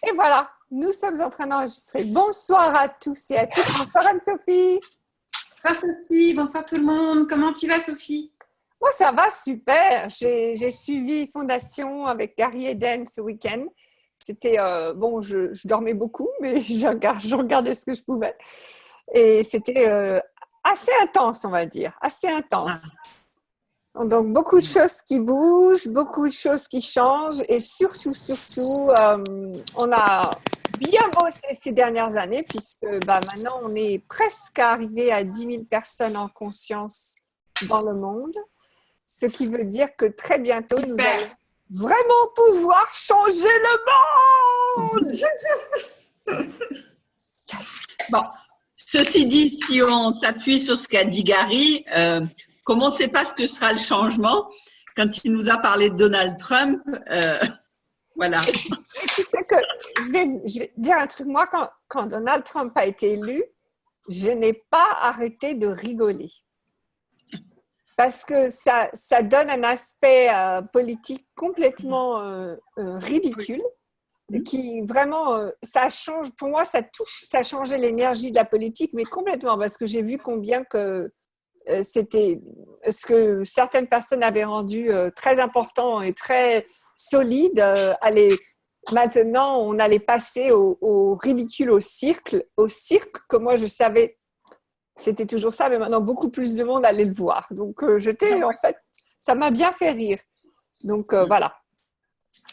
Et voilà, nous sommes en train d'enregistrer. Bonsoir à tous et à toutes. Bonsoir Anne-Sophie. Bonsoir Sophie, bonsoir tout le monde. Comment tu vas Sophie? Moi, ça va super. J'ai suivi Fondation avec Gary Eden ce week-end. C'était, bon, je dormais beaucoup, mais je regardais ce que je pouvais. Et c'était assez intense, on va dire, assez intense. Donc, beaucoup de choses qui bougent, beaucoup de choses qui changent et surtout, on a bien bossé ces dernières années puisque maintenant, on est presque arrivé à 10 000 personnes en conscience dans le monde, ce qui veut dire que très bientôt, nous allons vraiment pouvoir changer le monde. Bon, ceci dit, si on s'appuie sur ce qu'a dit Gary, comme on ne sait pas ce que sera le changement, quand il nous a parlé de Donald Trump, voilà. Et tu sais que je vais dire un truc, moi, quand Donald Trump a été élu, je n'ai pas arrêté de rigoler. Parce que ça donne un aspect politique complètement ridicule, qui vraiment, ça change, pour moi, ça a changé l'énergie de la politique, mais complètement, parce que j'ai vu combien que c'était ce que certaines personnes avaient rendu très important et très solide. Maintenant, on allait passer au ridicule, au cirque que moi je savais, c'était toujours ça, mais maintenant beaucoup plus de monde allait le voir. Donc en fait, ça m'a bien fait rire. Donc voilà.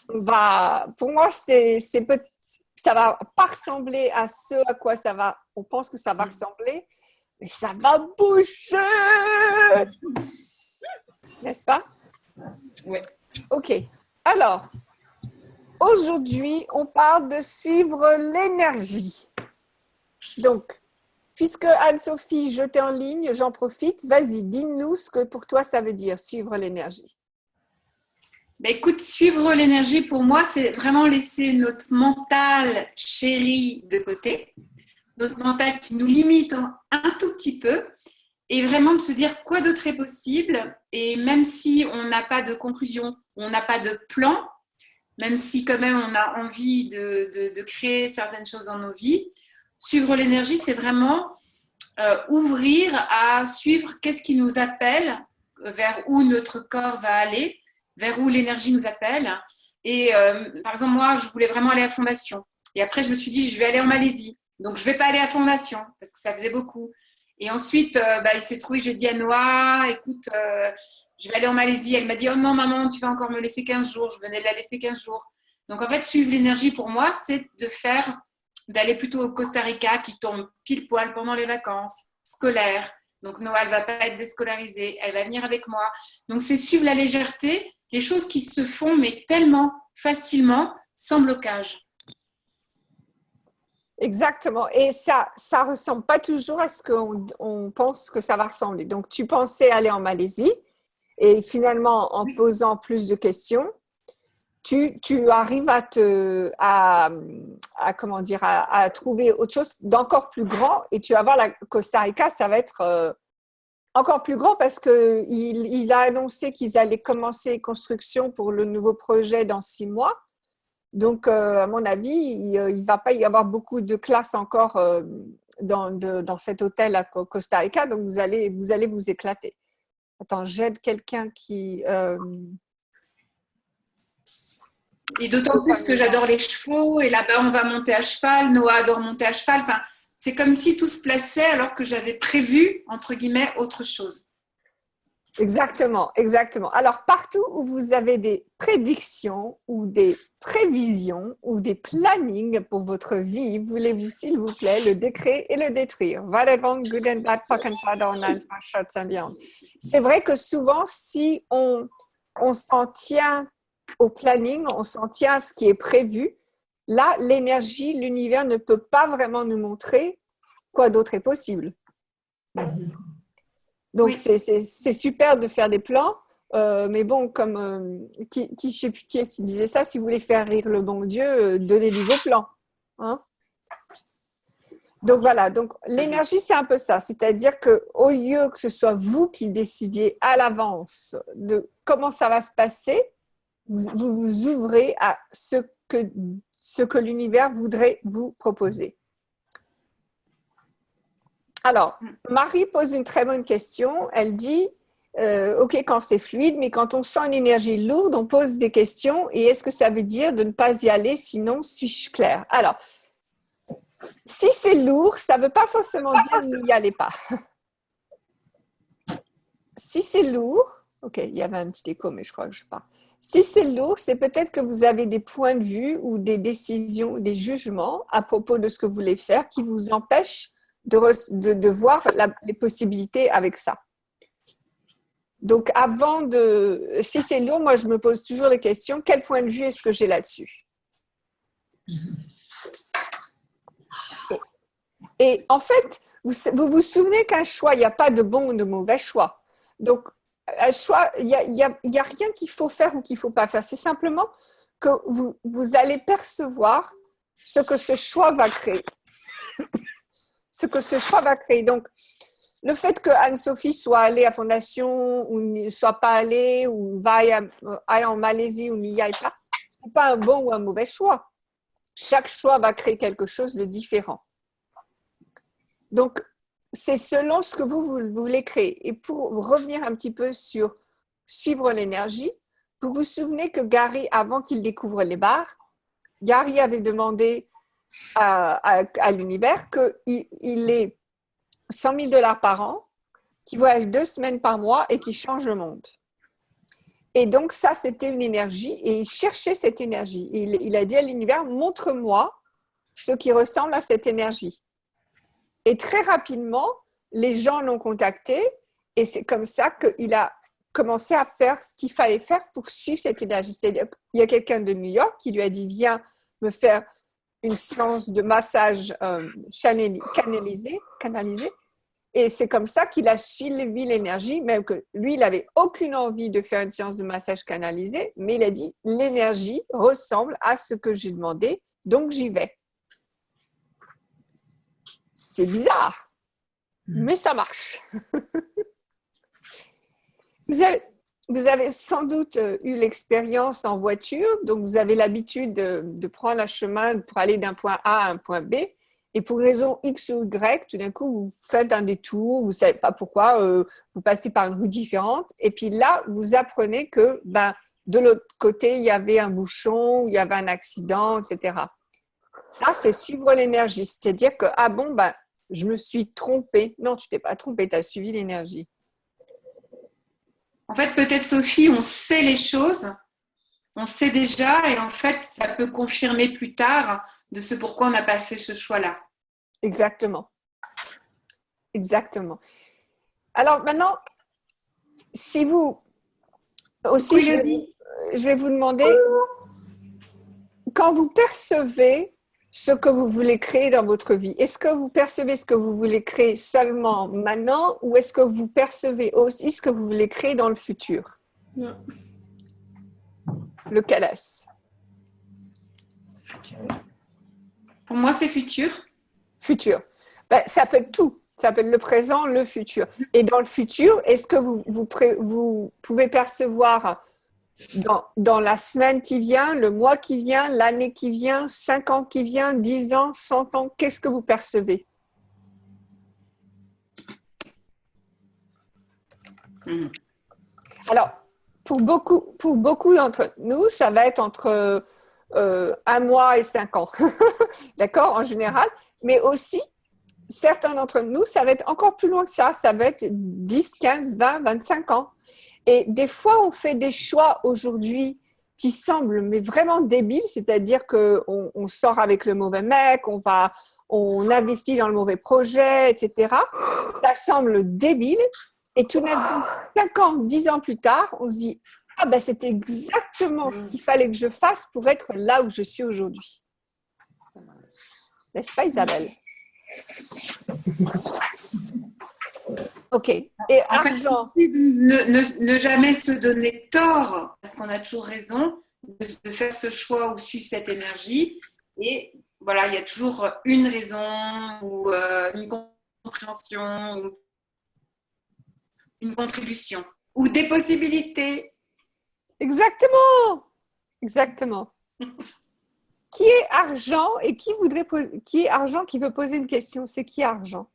Pour moi, ça va pas ressembler à ce à quoi on pense que ça va ressembler, mais ça va bouger, n'est-ce pas? Oui. Ok. Alors, aujourd'hui, on parle de suivre l'énergie. Donc, puisque Anne-Sophie, je t'ai en ligne, j'en profite. Vas-y, dis-nous ce que pour toi ça veut dire, suivre l'énergie. Écoute, suivre l'énergie pour moi, c'est vraiment laisser notre mental chéri de côté, notre mental qui nous limite un tout petit peu, et vraiment de se dire quoi d'autre est possible. Et même si on n'a pas de conclusion, on n'a pas de plan, même si quand même on a envie de créer certaines choses dans nos vies, suivre l'énergie, c'est vraiment ouvrir à suivre qu'est-ce qui nous appelle, vers où notre corps va aller, vers où l'énergie nous appelle. Et par exemple, moi, je voulais vraiment aller à Fondation. Et après, je me suis dit, je vais aller en Malaisie. Donc, je ne vais pas aller à Fondation parce que ça faisait beaucoup. Et ensuite, il s'est trouvé, j'ai dit à Noah, écoute, je vais aller en Malaisie. Elle m'a dit, oh non, maman, tu vas encore me laisser 15 jours. Je venais de la laisser 15 jours. Donc, en fait, suivre l'énergie pour moi, c'est d'aller plutôt au Costa Rica qui tombe pile poil pendant les vacances scolaires. Donc, Noah, elle ne va pas être déscolarisée. Elle va venir avec moi. Donc, c'est suivre la légèreté, les choses qui se font, mais tellement facilement, sans blocage. Exactement. Et ça ne ressemble pas toujours à ce qu'on pense que ça va ressembler. Donc, tu pensais aller en Malaisie et finalement, en posant plus de questions, tu arrives comment dire, à trouver autre chose d'encore plus grand et tu vas voir, la Costa Rica, ça va être encore plus grand parce qu'il a annoncé qu'ils allaient commencer construction pour le nouveau projet dans 6 mois. Donc, à mon avis, il ne va pas y avoir beaucoup de classes encore dans cet hôtel à Costa Rica, donc vous allez vous éclater. Attends, j'aide quelqu'un qui… Et d'autant plus que j'adore les chevaux, et là-bas, on va monter à cheval. Noah adore monter à cheval. Enfin, c'est comme si tout se plaçait alors que j'avais prévu, entre guillemets, autre chose. Exactement, exactement. Alors, partout où vous avez des prédictions ou des prévisions ou des plannings pour votre vie, voulez-vous, s'il vous plaît, le décrire et le détruire. Right and wrong, good and bad, POC and POD, all nines, smart shots and beyond. C'est vrai que souvent, si on s'en tient au planning, on s'en tient à ce qui est prévu, là, l'énergie, l'univers ne peut pas vraiment nous montrer quoi d'autre est possible. Donc, oui. C'est super de faire des plans, mais bon, comme je ne sais plus qui est-ce qui disait ça, si vous voulez faire rire le bon Dieu, donnez-lui vos plans. Hein? Donc, voilà. Donc, l'énergie, c'est un peu ça. C'est-à-dire qu'au lieu que ce soit vous qui décidiez à l'avance de comment ça va se passer, vous ouvrez à ce que ce que l'univers voudrait vous proposer. Alors, Marie pose une très bonne question. Elle dit, ok, quand c'est fluide, mais quand on sent une énergie lourde, on pose des questions. Et est-ce que ça veut dire de ne pas y aller, sinon suis-je claire? Alors, si c'est lourd, ça ne veut pas forcément dire n'y allez pas. Si c'est lourd, ok, il y avait un petit écho, mais je crois que je pars. Si c'est lourd, c'est peut-être que vous avez des points de vue ou des décisions, des jugements à propos de ce que vous voulez faire qui vous empêchent de voir les possibilités avec ça. Donc, si c'est lourd, moi, je me pose toujours les questions, quel point de vue est-ce que j'ai là-dessus? Et en fait, vous vous souvenez qu'un choix, il n'y a pas de bon ou de mauvais choix. Donc, un choix, il n'y a rien qu'il faut faire ou qu'il ne faut pas faire. C'est simplement que vous allez percevoir ce que ce choix va créer. Ce que ce choix va créer. Donc, le fait que Anne-Sophie soit allée à Fondation ou ne soit pas allée ou aille en Malaisie ou n'y aille pas, ce n'est pas un bon ou un mauvais choix. Chaque choix va créer quelque chose de différent. Donc, c'est selon ce que vous voulez créer. Et pour revenir un petit peu sur suivre l'énergie, vous vous souvenez que Gary, avant qu'il découvre les bars, Gary avait demandé à l'univers qu'il ait 100 000 $ par an, qu'il voyage 2 semaines par mois et qu'il change le monde. Et donc ça, c'était une énergie et il cherchait cette énergie. Il a dit à l'univers, montre-moi ce qui ressemble à cette énergie. Et très rapidement, les gens l'ont contacté et c'est comme ça qu'il a commencé à faire ce qu'il fallait faire pour suivre cette énergie. C'est-à-dire qu'il y a quelqu'un de New York qui lui a dit, viens me faire une séance de massage canalisé. Et c'est comme ça qu'il a suivi l'énergie, même que lui, il n'avait aucune envie de faire une séance de massage canalisé, mais il a dit, l'énergie ressemble à ce que j'ai demandé, donc j'y vais. C'est bizarre, mais ça marche. Vous avez sans doute eu l'expérience en voiture, donc vous avez l'habitude de prendre un chemin pour aller d'un point A à un point B, et pour une raison X ou Y, tout d'un coup, vous faites un détour, vous ne savez pas pourquoi, vous passez par une rue différente, et puis là, vous apprenez que de l'autre côté, il y avait un bouchon, il y avait un accident, etc. Ça, c'est suivre l'énergie, c'est-à-dire que, ah bon, je me suis trompée. Non, tu ne t'es pas trompée, tu as suivi l'énergie. En fait, peut-être, Sophie, on sait les choses, on sait déjà, et en fait, ça peut confirmer plus tard de ce pourquoi on n'a pas fait ce choix-là. Exactement. Exactement. Alors maintenant, si vous... Aussi, je vais vous demander, quand vous percevez ce que vous voulez créer dans votre vie, est-ce que vous percevez ce que vous voulez créer seulement maintenant ou est-ce que vous percevez aussi ce que vous voulez créer dans le futur? Non. Lequel est-ce? Pour moi, c'est futur. Futur. Ça peut être tout. Ça peut être le présent, le futur. Et dans le futur, est-ce que vous pouvez percevoir dans la semaine qui vient, le mois qui vient, l'année qui vient, 5 ans qui vient, 10 ans, 100 ans, qu'est-ce que vous percevez? Alors, pour beaucoup d'entre nous, ça va être entre 1 mois et 5 ans, d'accord, en général, mais aussi, certains d'entre nous, ça va être encore plus loin que ça va être 10, 15, 20, 25 ans. Et des fois, on fait des choix aujourd'hui qui semblent mais vraiment débiles, c'est-à-dire qu'on sort avec le mauvais mec, on investit dans le mauvais projet, etc. Ça semble débile. Et tout d'un coup, 5 ans, 10 ans plus tard, on se dit « Ah ben c'est exactement ce qu'il fallait que je fasse pour être là où je suis aujourd'hui. » N'est-ce pas, Isabelle? Ok. Et argent. Ne jamais se donner tort, parce qu'on a toujours raison de faire ce choix ou suivre cette énergie. Et voilà, il y a toujours une raison ou une compréhension ou une contribution ou des possibilités. Exactement. Exactement. Qui est Argent et qui est Argent qui veut poser une question? C'est qui Argent?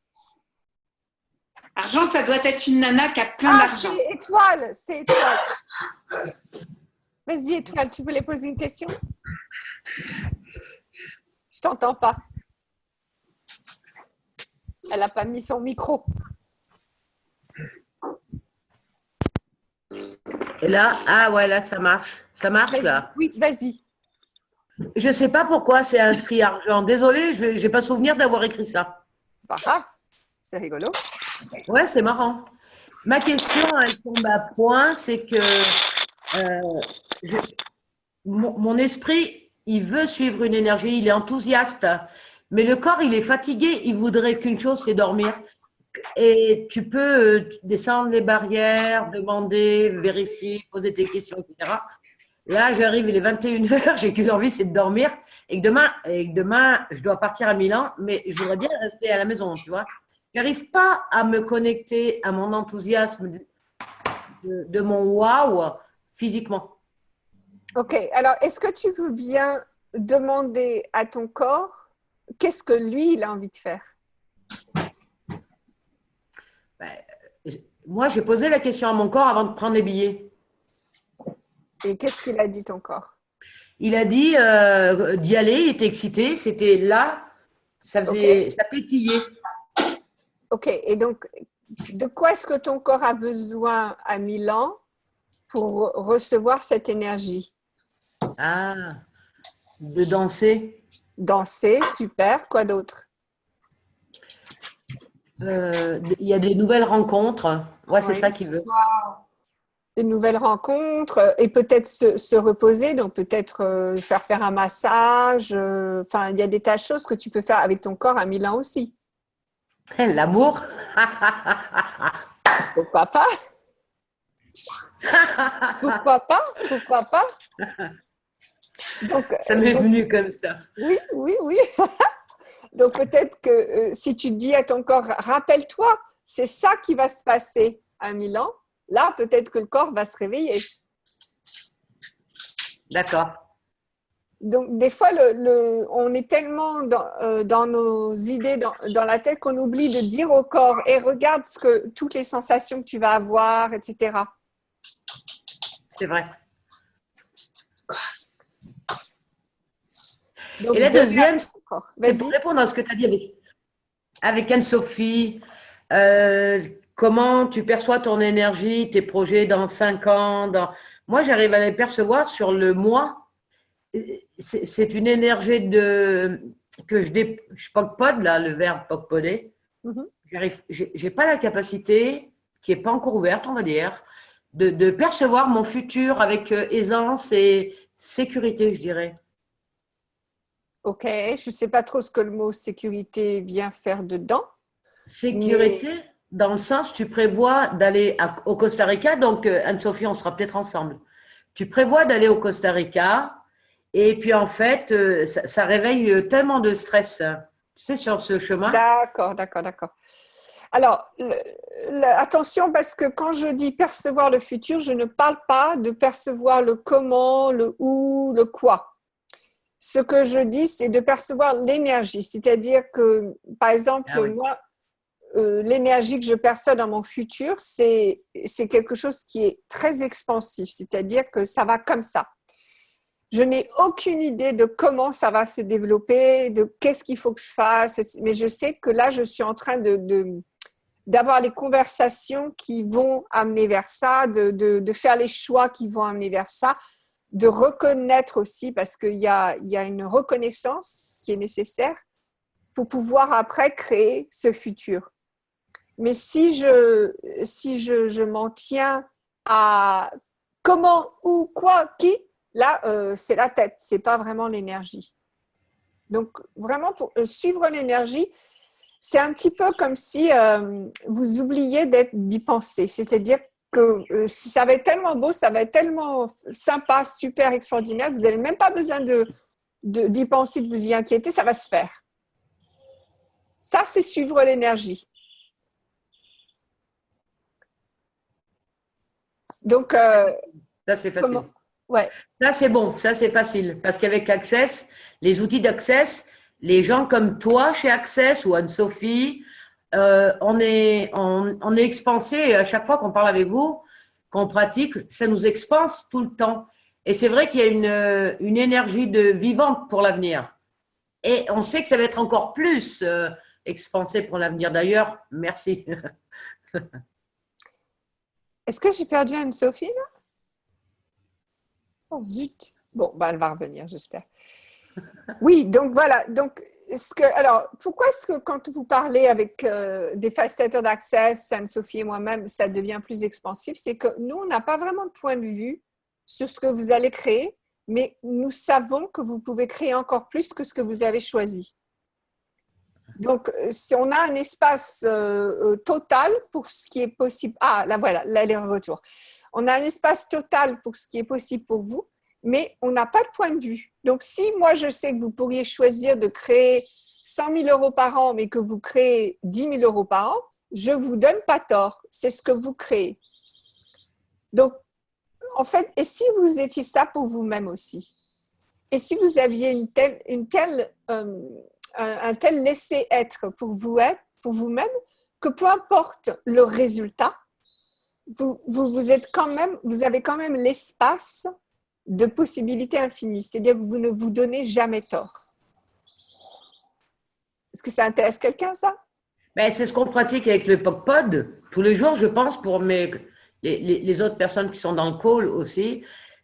Argent, ça doit être une nana qui a plein d'argent. C'est Étoile. Vas-y, Étoile, tu voulais poser une question? Je t'entends pas. Elle n'a pas mis son micro. Et là, ah ouais, là, ça marche. Ça marche, là. Oui, vas-y. Je ne sais pas pourquoi c'est inscrit argent. Désolée, je n'ai pas souvenir d'avoir écrit ça. Pas grave. C'est rigolo. Ouais, c'est marrant. Ma question, elle tombe à point, c'est que mon esprit, il veut suivre une énergie, il est enthousiaste, mais le corps, il est fatigué, il voudrait qu'une chose, c'est dormir. Et tu peux descendre les barrières, demander, vérifier, poser tes questions, etc. Là, j'arrive, il est 21h, j'ai qu'une envie, c'est de dormir. Et que demain, je dois partir à Milan, mais je voudrais bien rester à la maison, tu vois. Je n'arrive pas à me connecter à mon enthousiasme de mon waouh physiquement. Ok, alors est-ce que tu veux bien demander à ton corps qu'est-ce que lui, il a envie de faire? Moi, j'ai posé la question à mon corps avant de prendre les billets. Et qu'est-ce qu'il a dit, ton corps? Il a dit d'y aller, il était excité, c'était là, ça pétillait. Ok, et donc, de quoi est-ce que ton corps a besoin à Milan pour recevoir cette énergie? Ah, de danser. Danser, super. Quoi d'autre? Il y a des nouvelles rencontres. Ouais, c'est ça qu'il veut. De nouvelles rencontres et peut-être se reposer, donc peut-être faire un massage. Enfin, il y a des tas de choses que tu peux faire avec ton corps à Milan aussi. L'amour. Pourquoi pas? Pourquoi pas? Pourquoi pas? Donc, ça m'est venu comme ça. Oui, oui, oui. Donc peut-être que si tu dis à ton corps, rappelle-toi, c'est ça qui va se passer à Milan, là peut-être que le corps va se réveiller. D'accord. Donc des fois, on est tellement dans nos idées, dans la tête qu'on oublie de dire au corps, et regarde toutes les sensations que tu vas avoir, etc. C'est vrai. Donc, et la deuxième, c'est pour vas-y. répondre à ce que tu as dit avec Anne-Sophie. Comment tu perçois ton énergie, tes projets dans 5 ans Moi, j'arrive à les percevoir sur le mois. C'est une énergie que je poc-pod, là, le verbe poc-poder. J'ai pas la capacité, qui n'est pas encore ouverte, on va dire, de percevoir mon futur avec aisance et sécurité, je dirais. Ok, je ne sais pas trop ce que le mot sécurité vient faire dedans. Sécurité, dans le sens, tu prévois d'aller au Costa Rica, donc Anne-Sophie, on sera peut-être ensemble. Tu prévois d'aller au Costa Rica, et puis en fait, ça réveille tellement de stress, tu sais, sur ce chemin. D'accord. Alors, attention, parce que quand je dis percevoir le futur, je ne parle pas de percevoir le comment, le où, le quoi. Ce que je dis, c'est de percevoir l'énergie. C'est-à-dire que, par exemple, moi, l'énergie que je perçois dans mon futur, c'est quelque chose qui est très expansif. C'est-à-dire que ça va comme ça. Je n'ai aucune idée de comment ça va se développer, de qu'est-ce qu'il faut que je fasse. Mais je sais que là, je suis en train d'avoir les conversations qui vont amener vers ça, de faire les choix qui vont amener vers ça, de reconnaître aussi, parce qu'il y a une reconnaissance qui est nécessaire pour pouvoir après créer ce futur. Mais si je m'en tiens à comment, où, quoi, qui, là, c'est la tête, c'est pas vraiment l'énergie. Donc, vraiment, pour suivre l'énergie, c'est un petit peu comme si vous oubliez d'y penser. C'est-à-dire que si ça va être tellement beau, ça va être tellement sympa, super extraordinaire, vous n'avez même pas besoin d'y penser, de vous y inquiéter, ça va se faire. Ça, c'est suivre l'énergie. Donc, ça, c'est facile. Ouais. Ça, c'est bon, ça, c'est facile. Parce qu'avec Access, les outils d'Access, les gens comme toi chez Access ou Anne-Sophie, on est expansé à chaque fois qu'on parle avec vous, qu'on pratique, ça nous expanse tout le temps. Et c'est vrai qu'il y a une énergie de vivante pour l'avenir. Et on sait que ça va être encore plus expansé pour l'avenir. D'ailleurs, merci. Est-ce que j'ai perdu Anne-Sophie là? Oh zut. Bon, bah, elle va revenir, j'espère. Oui, donc voilà. Donc, alors, pourquoi est-ce que quand vous parlez avec des facilitateurs d'Access, Anne-Sophie et moi-même, ça devient plus expansif? C'est que nous, on n'a pas vraiment de point de vue sur ce que vous allez créer, mais nous savons que vous pouvez créer encore plus que ce que vous avez choisi. Donc, si on a un espace total pour ce qui est possible. Ah, là voilà, là les retours. On a un espace total pour ce qui est possible pour vous, mais on n'a pas de point de vue. Donc, si moi, je sais que vous pourriez choisir de créer 100 000 euros par an, mais que vous créez 10 000 euros par an, je ne vous donne pas tort. C'est ce que vous créez. Donc, en fait, et si vous étiez ça pour vous-même aussi? Et si vous aviez un tel laisser-être pour vous-même, que peu importe le résultat, vous avez quand même l'espace de possibilités infinies. C'est-à-dire que vous ne vous donnez jamais tort. Est-ce que ça intéresse quelqu'un, ça? Ben, c'est ce qu'on pratique avec le POCPOD tous les jours, je pense, pour les autres personnes qui sont dans le call aussi.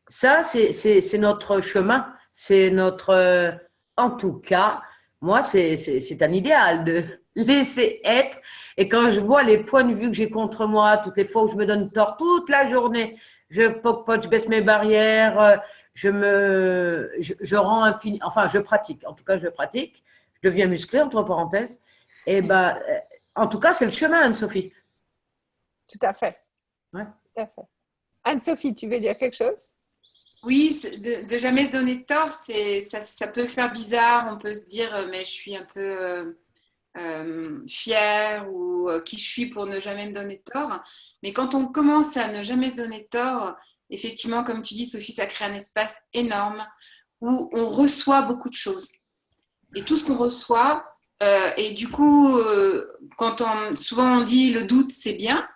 Ça, c'est notre chemin. C'est notre… en tout cas, moi, c'est un idéal de laisser être. Et quand je vois les points de vue que j'ai contre moi, toutes les fois où je me donne tort toute la journée, je POCPOD, je baisse mes barrières, je rends infini. Enfin, je pratique. En tout cas, je pratique. Je deviens musclé, entre parenthèses. Et ben, en tout cas, c'est le chemin, Anne-Sophie. Tout à fait. Ouais. Tout à fait. Anne-Sophie, tu veux dire quelque chose? Oui, de jamais se donner de tort, ça peut faire bizarre. On peut se dire, mais je suis un peu fière ou qui je suis pour ne jamais me donner de tort. Mais quand on commence à ne jamais se donner de tort, effectivement, comme tu dis, Sophie, ça crée un espace énorme où on reçoit beaucoup de choses. Et tout ce qu'on reçoit, et du coup, souvent on dit le doute, c'est bien.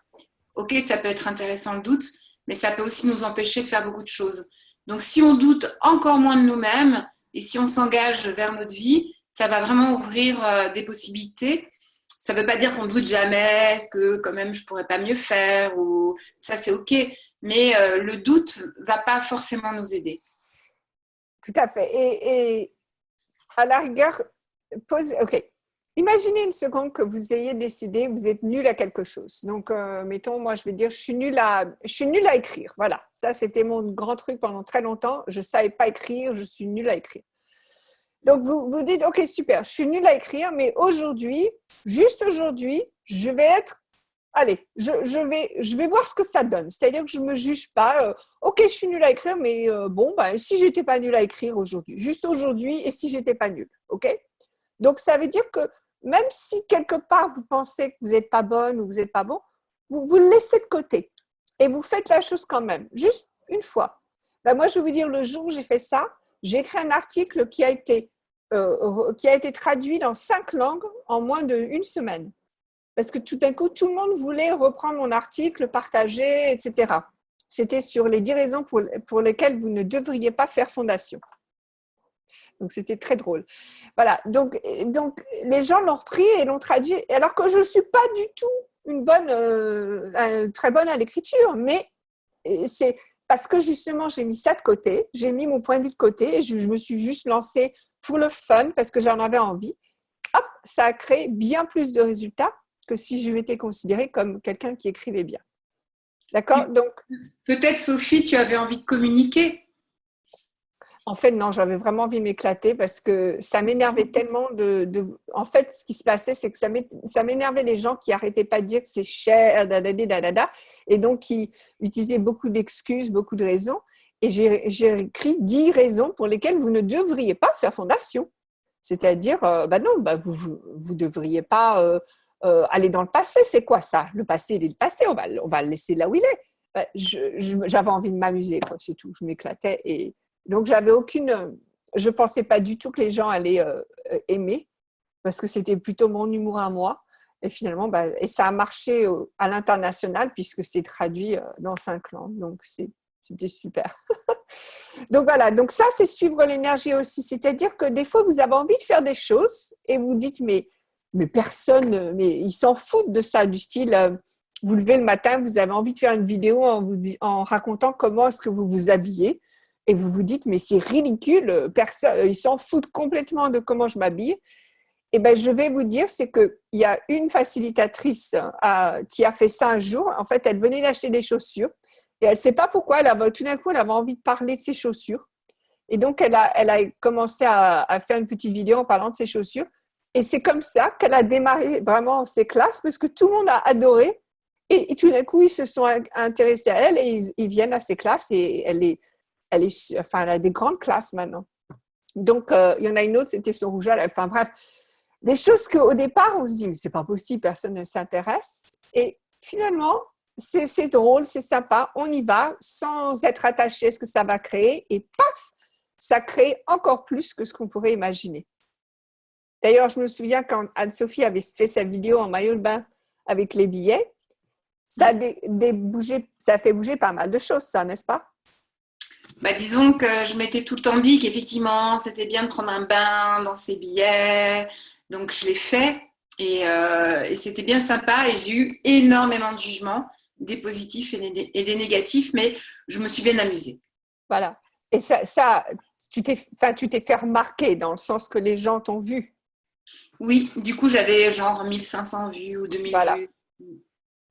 Ok, ça peut être intéressant le doute, mais ça peut aussi nous empêcher de faire beaucoup de choses. Donc, si on doute encore moins de nous-mêmes et si on s'engage vers notre vie, ça va vraiment ouvrir des possibilités. Ça ne veut pas dire qu'on ne doute jamais, est-ce que quand même je ne pourrais pas mieux faire, ou ça c'est ok, mais le doute ne va pas forcément nous aider. Tout à fait. Et à la rigueur, ok. Imaginez une seconde que vous ayez décidé, vous êtes nul à quelque chose. Donc, mettons, moi, je vais dire, je suis nulle à écrire. Voilà, ça, c'était mon grand truc pendant très longtemps. Je ne savais pas écrire, je suis nulle à écrire. Donc, vous dites, ok, super, je suis nulle à écrire, mais aujourd'hui, juste aujourd'hui, je vais voir ce que ça donne. C'est-à-dire que je ne me juge pas, ok, je suis nulle à écrire, mais si je n'étais pas nulle à écrire aujourd'hui, juste aujourd'hui, et si je n'étais pas nulle, ok? Donc, ça veut dire que même si quelque part vous pensez que vous n'êtes pas bonne ou vous n'êtes pas bon, vous le laissez de côté et vous faites la chose quand même, juste une fois. Ben moi, je vais vous dire, le jour où j'ai fait ça, j'ai écrit un article qui a été traduit dans 5 langues en moins d'1 semaine. Parce que tout d'un coup, tout le monde voulait reprendre mon article, partager, etc. C'était sur les 10 raisons pour lesquelles vous ne devriez pas faire fondation. Donc, c'était très drôle. Voilà. Donc les gens l'ont repris et l'ont traduit, alors que je ne suis pas du tout très bonne à l'écriture, mais c'est parce que justement, j'ai mis ça de côté, j'ai mis mon point de vue de côté et je me suis juste lancée pour le fun parce que j'en avais envie. Hop, ça a créé bien plus de résultats que si je m'étais considérée comme quelqu'un qui écrivait bien. D'accord? Donc, peut-être, Sophie, tu avais envie de communiquer. En fait, non, j'avais vraiment envie de m'éclater parce que ça m'énervait tellement En fait, ce qui se passait, c'est que ça m'énervait les gens qui n'arrêtaient pas de dire que c'est cher, et donc qui utilisaient beaucoup d'excuses, beaucoup de raisons. Et j'ai écrit 10 raisons pour lesquelles vous ne devriez pas faire fondation. C'est-à-dire, vous ne devriez pas aller dans le passé. C'est quoi ça? Le passé, il est le passé. On va le laisser là où il est. j'avais envie de m'amuser, quoi, c'est tout. Je m'éclatais. Et donc, j'avais aucune… Je ne pensais pas du tout que les gens allaient aimer parce que c'était plutôt mon humour à moi. Et finalement, et ça a marché à l'international puisque c'est traduit dans 5 langues. Donc, c'était super. Donc, voilà. Donc, ça, c'est suivre l'énergie aussi. C'est-à-dire que des fois, vous avez envie de faire des choses et vous dites, mais personne, mais ils s'en foutent de ça, du style… Vous levez le matin, vous avez envie de faire une vidéo en racontant comment est-ce que vous vous habillez et vous vous dites, mais c'est ridicule, personne, ils s'en foutent complètement de comment je m'habille. Et ben, je vais vous dire, c'est qu'il y a une facilitatrice qui a fait ça un jour. En fait, elle venait d'acheter des chaussures et elle ne sait pas pourquoi, tout d'un coup, elle avait envie de parler de ses chaussures. Et donc, elle a commencé à faire une petite vidéo en parlant de ses chaussures. Et c'est comme ça qu'elle a démarré vraiment ses classes parce que tout le monde a adoré. Et tout d'un coup, ils se sont intéressés à elle et ils viennent à ses classes et elle a des grandes classes maintenant. Donc, il y en a une autre, c'était son rouge à lèvres. Enfin bref, des choses qu'au départ, on se dit, mais c'est pas possible, personne ne s'intéresse. Et finalement, c'est drôle, c'est sympa, on y va sans être attaché à ce que ça va créer et paf, ça crée encore plus que ce qu'on pourrait imaginer. D'ailleurs, je me souviens quand Anne-Sophie avait fait sa vidéo en maillot de bain avec les billets, ça a fait bouger pas mal de choses, ça, n'est-ce pas? Disons que je m'étais tout le temps dit qu'effectivement, c'était bien de prendre un bain dans ces billets. Donc, je l'ai fait et c'était bien sympa. Et j'ai eu énormément de jugements, des positifs et des négatifs, mais je me suis bien amusée. Voilà. Et ça tu t'es fait remarquer dans le sens que les gens t'ont vu. Oui, du coup, j'avais genre 1500 vues ou 2000 vues.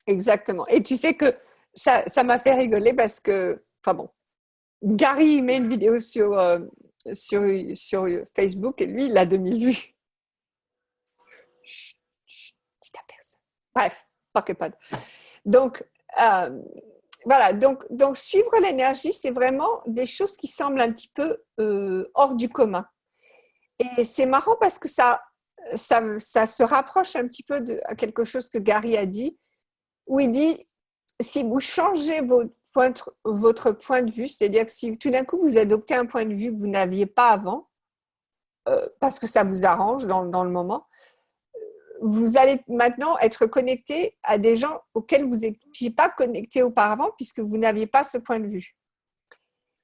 Exactement. Et tu sais que ça m'a fait rigoler parce que, enfin bon, Gary met une vidéo sur Facebook et lui, il a 2000 vues. Chut, dis à personne. Bref, pocket pod. Donc, voilà. Donc, suivre l'énergie, c'est vraiment des choses qui semblent un petit peu hors du commun. Et c'est marrant parce que ça se rapproche un petit peu de quelque chose que Gary a dit, où il dit, si vous changez votre point de vue, c'est-à-dire que si tout d'un coup vous adoptez un point de vue que vous n'aviez pas avant, parce que ça vous arrange dans le moment, vous allez maintenant être connecté à des gens auxquels vous n'étiez pas connecté auparavant puisque vous n'aviez pas ce point de vue.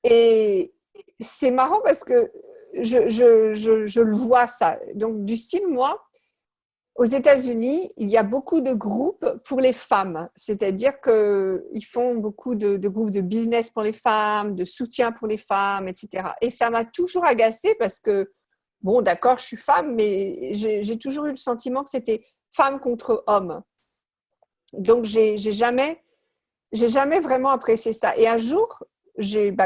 Et c'est marrant parce que je le vois ça. Donc du style, moi, aux États-Unis, il y a beaucoup de groupes pour les femmes, c'est-à-dire qu'ils font beaucoup de groupes de business pour les femmes, de soutien pour les femmes, etc. Et ça m'a toujours agacée parce que, bon, d'accord, je suis femme, mais j'ai toujours eu le sentiment que c'était femme contre homme. Donc, j'ai jamais vraiment apprécié ça. Et un jour,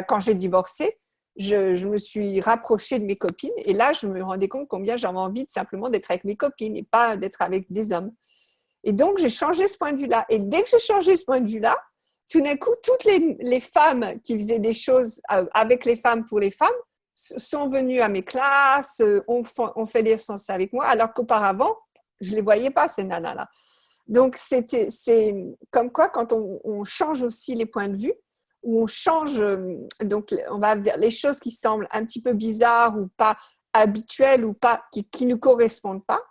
quand j'ai divorcé, je me suis rapprochée de mes copines et là, je me rendais compte combien j'avais envie simplement d'être avec mes copines et pas d'être avec des hommes. Et donc, j'ai changé ce point de vue-là. Et dès que j'ai changé ce point de vue-là, tout d'un coup, toutes les femmes qui faisaient des choses avec les femmes pour les femmes sont venues à mes classes, ont fait des séances avec moi, alors qu'auparavant, je ne les voyais pas, ces nanas-là. Donc, c'est comme quoi, quand on change aussi les points de vue, où on change, donc on va vers les choses qui semblent un petit peu bizarres ou pas habituelles ou pas, qui ne correspondent pas,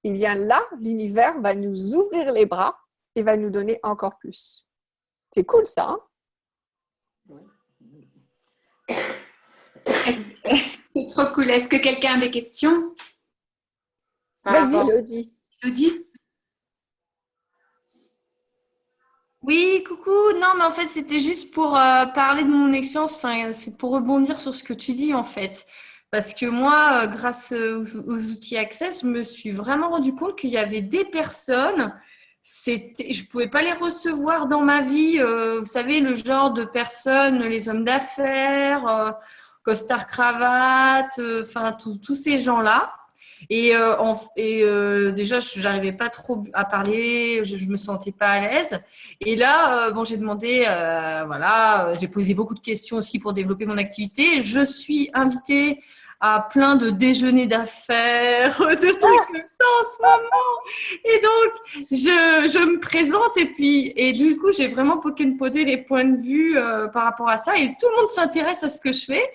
et bien là, l'univers va nous ouvrir les bras et va nous donner encore plus. C'est cool ça, hein? C'est trop cool. Est-ce que quelqu'un a des questions? Vas-y, Elodie. Elodie? Oui, coucou. Non, mais en fait, c'était juste pour parler de mon expérience. Enfin, c'est pour rebondir sur ce que tu dis, en fait. Parce que moi, grâce aux outils Access, je me suis vraiment rendu compte qu'il y avait des personnes, je ne pouvais pas les recevoir dans ma vie. Vous savez, le genre de personnes, les hommes d'affaires, costard cravate, enfin, tous ces gens-là. Et déjà, je n'arrivais pas trop à parler, je me sentais pas à l'aise. Et là, j'ai demandé, voilà, j'ai posé beaucoup de questions aussi pour développer mon activité. Je suis invitée à plein de déjeuners d'affaires, de trucs comme ça en ce moment. Et donc, je me présente et du coup, j'ai vraiment poké les points de vue par rapport à ça. Et tout le monde s'intéresse à ce que je fais.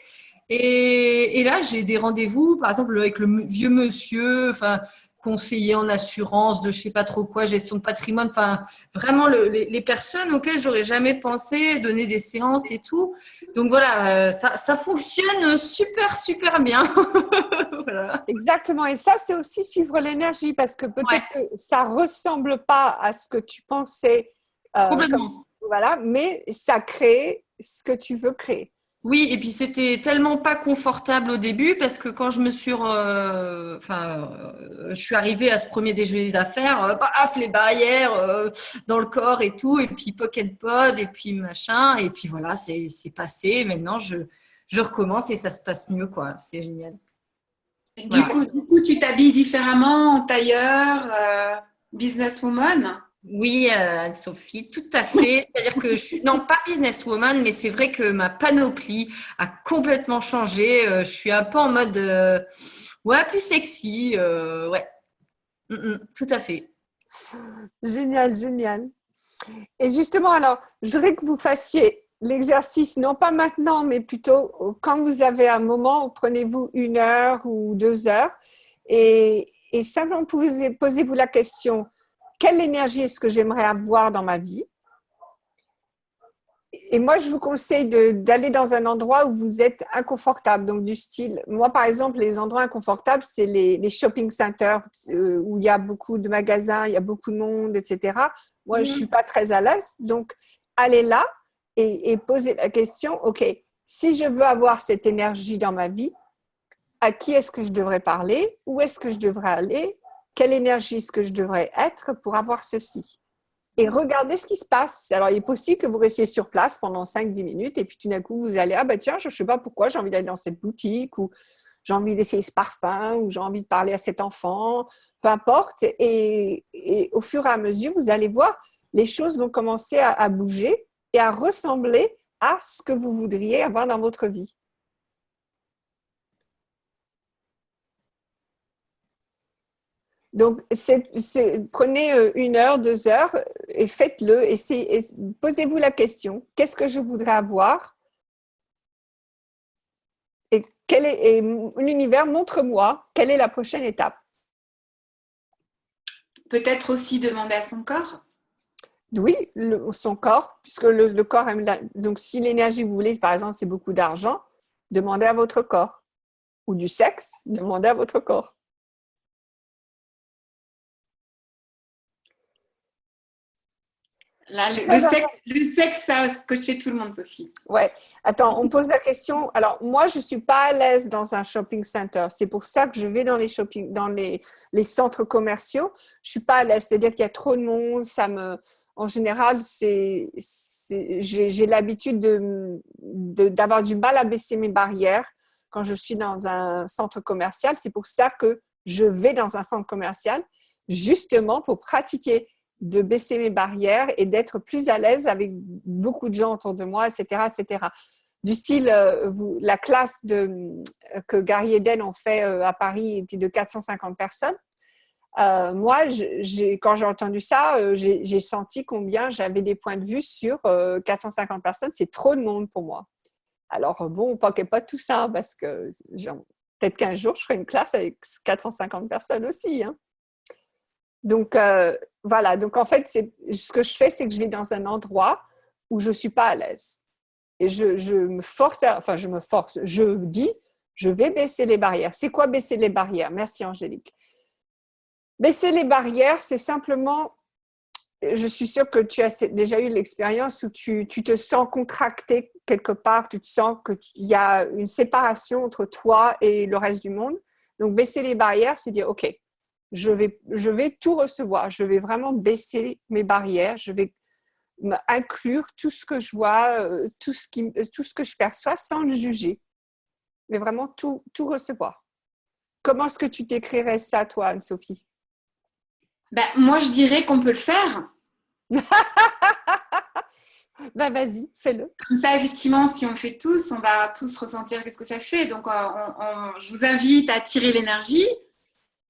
Et là, j'ai des rendez-vous, par exemple, avec le vieux monsieur, enfin, conseiller en assurance de je sais pas trop quoi, gestion de patrimoine, enfin, vraiment les personnes auxquelles j'aurais jamais pensé, donner des séances et tout. Donc voilà, ça fonctionne super, super bien. Voilà. Exactement. Et ça, c'est aussi suivre l'énergie parce que peut-être que ça ressemble pas à ce que tu pensais. Complètement. Voilà, mais ça crée ce que tu veux créer. Oui, et puis c'était tellement pas confortable au début parce que quand je suis arrivée à ce premier déjeuner d'affaires, paf, les barrières dans le corps et tout, et puis pocket pod, et puis machin, et puis voilà, c'est passé. Maintenant, je recommence et ça se passe mieux, quoi. C'est génial. Du coup, tu t'habilles différemment en tailleur, businesswoman? Oui, Anne-Sophie, tout à fait. C'est-à-dire que je suis, non, pas businesswoman, mais c'est vrai que ma panoplie a complètement changé. Je suis un peu en mode, plus sexy. Ouais, tout à fait. Génial, génial. Et justement, alors, je voudrais que vous fassiez l'exercice, non pas maintenant, mais plutôt quand vous avez un moment, prenez-vous 1 heure ou 2 heures et simplement posez-vous la question, quelle énergie est-ce que j'aimerais avoir dans ma vie? Et moi, je vous conseille d'aller dans un endroit où vous êtes inconfortable. Donc, du style, moi, par exemple, les endroits inconfortables, c'est les shopping centers où il y a beaucoup de magasins, il y a beaucoup de monde, etc. Moi, je ne suis pas très à l'aise. Donc, allez là et posez la question, OK, si je veux avoir cette énergie dans ma vie, à qui est-ce que je devrais parler? Où est-ce que je devrais aller? Quelle énergie est-ce que je devrais être pour avoir ceci? Et regardez ce qui se passe. Alors, il est possible que vous restiez sur place pendant 5-10 minutes et puis tout d'un coup, vous allez, ah ben tiens, je ne sais pas pourquoi, j'ai envie d'aller dans cette boutique ou j'ai envie d'essayer ce parfum ou j'ai envie de parler à cet enfant, peu importe. Et au fur et à mesure, vous allez voir, les choses vont commencer à bouger et à ressembler à ce que vous voudriez avoir dans votre vie. Donc, prenez 1 heure, 2 heures et faites-le. Posez-vous la question, qu'est-ce que je voudrais avoir? Et l'univers, montre-moi, quelle est la prochaine étape? Peut-être aussi demander à son corps? Oui, son corps, puisque le corps aime donc si l'énergie que vous voulez, par exemple, c'est beaucoup d'argent, demandez à votre corps. Ou du sexe, demandez à votre corps. Là, le sexe, ça a scotché tout le monde, Sophie. Ouais. Attends, on me pose la question. Alors, moi, je ne suis pas à l'aise dans un shopping center. C'est pour ça que je vais dans les centres commerciaux. Je ne suis pas à l'aise. C'est-à-dire qu'il y a trop de monde. En général, j'ai l'habitude d'avoir du mal à baisser mes barrières quand je suis dans un centre commercial. C'est pour ça que je vais dans un centre commercial, justement pour pratiquer de baisser mes barrières et d'être plus à l'aise avec beaucoup de gens autour de moi, etc., etc. Du style, la classe que Gary Eden ont fait à Paris était de 450 personnes. Moi, quand j'ai entendu ça, j'ai senti combien j'avais des points de vue sur 450 personnes. C'est trop de monde pour moi. Alors, bon, on ne pas tout ça parce que peut-être qu'un jour, je ferai une classe avec 450 personnes aussi, hein. Donc, voilà. Donc, en fait, ce que je fais, c'est que je vais dans un endroit où je ne suis pas à l'aise. Et je me force, je dis, je vais baisser les barrières. C'est quoi baisser les barrières? Merci, Angélique. Baisser les barrières, c'est simplement, je suis sûre que tu as déjà eu l'expérience où tu te sens contracté quelque part, tu te sens qu'il y a une séparation entre toi et le reste du monde. Donc, baisser les barrières, c'est dire, OK, je vais tout recevoir, je vais vraiment baisser mes barrières, je vais inclure tout ce que je vois, tout ce que je perçois sans le juger, mais vraiment tout recevoir. Comment est-ce que tu t'écrirais ça, toi, Anne-Sophie? Moi, je dirais qu'on peut le faire. Ben vas-y, fais-le. Comme ça, effectivement, si on le fait tous, on va tous ressentir qu'est-ce que ça fait. Donc, je vous invite à tirer l'énergie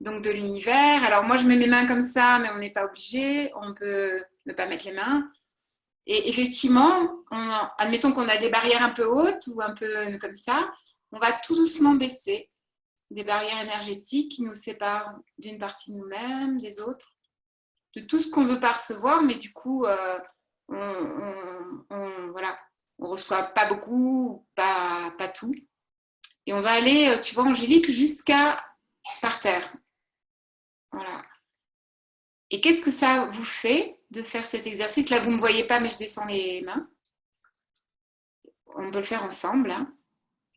donc de l'univers. Alors, moi, je mets mes mains comme ça, mais on n'est pas obligé. On peut ne pas mettre les mains. Et effectivement, admettons qu'on a des barrières un peu hautes ou un peu comme ça, on va tout doucement baisser des barrières énergétiques qui nous séparent d'une partie de nous-mêmes, des autres, de tout ce qu'on ne veut pas recevoir, mais du coup, voilà, on ne reçoit pas beaucoup, pas tout. Et on va aller, tu vois, Angélique, jusqu'à par terre. Voilà. Et qu'est-ce que ça vous fait de faire cet exercice? Là, vous ne me voyez pas, mais je descends les mains. On peut le faire ensemble. Hein.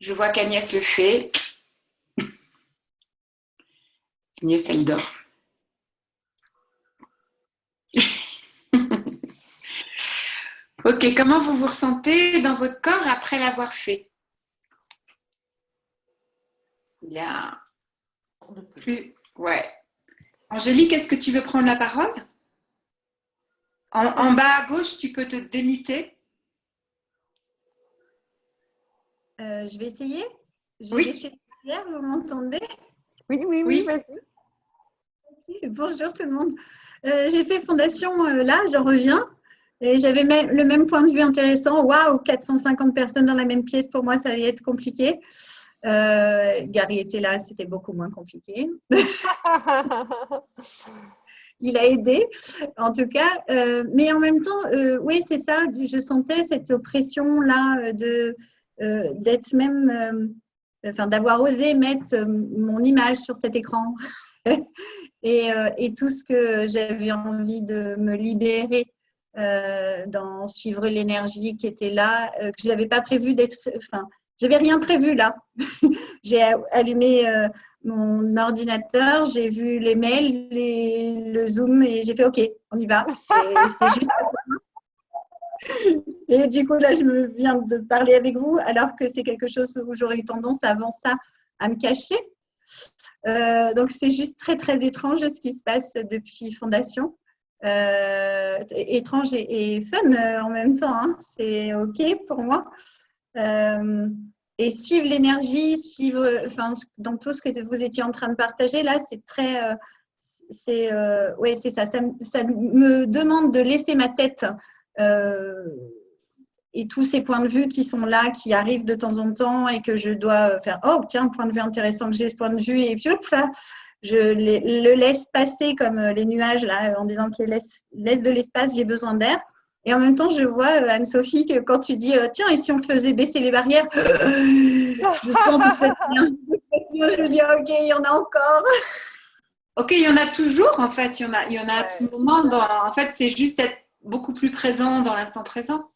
Je vois qu'Agnès le fait. Agnès, elle dort. Ok, comment vous vous ressentez dans votre corps après l'avoir fait? Bien. Ouais. Angélique, est-ce que tu veux prendre la parole? En bas à gauche, tu peux te démuter. Je vais essayer. Oui. Vous m'entendez? Oui, vas-y. Bonjour tout le monde. J'ai fait fondation là, j'en reviens. Et j'avais le même point de vue intéressant. Waouh, 450 personnes dans la même pièce, pour moi, ça allait être compliqué. Gary était là, c'était beaucoup moins compliqué. Il a aidé, en tout cas. Mais en même temps, oui, c'est ça, je sentais cette oppression-là d'être même, d'avoir osé mettre mon image sur cet écran. Et tout ce que j'avais envie de me libérer dans suivre l'énergie qui était là, que je n'avais pas prévu d'être. Enfin, j'avais rien prévu là. J'ai allumé mon ordinateur, j'ai vu les mails, le Zoom et j'ai fait OK, on y va. Et c'est juste. Et du coup, là, je me viens de parler avec vous, alors que c'est quelque chose où j'aurais eu tendance avant ça à me cacher. Donc, c'est juste très, très étrange ce qui se passe depuis Fondation. Étrange et fun en même temps. Hein. C'est OK pour moi. Et suivre l'énergie, dans tout ce que vous étiez en train de partager, là, c'est très… oui, c'est ça. Ça me demande de laisser ma tête et tous ces points de vue qui sont là, qui arrivent de temps en temps et que je dois faire « Oh, tiens, un point de vue intéressant que j'ai ce point de vue. » Et puis, hop, là, je le laisse passer comme les nuages, là, en disant qu'il laisse de l'espace, j'ai besoin d'air. Et en même temps, je vois, Anne-Sophie, que quand tu dis « Tiens, et si on faisait baisser les barrières ?» Je sens toute cette énergie. Je me dis « Ok, il y en a encore. » Ok, il y en a toujours, en fait. Il y en a à tout moment. En fait, c'est juste être beaucoup plus présent dans l'instant présent.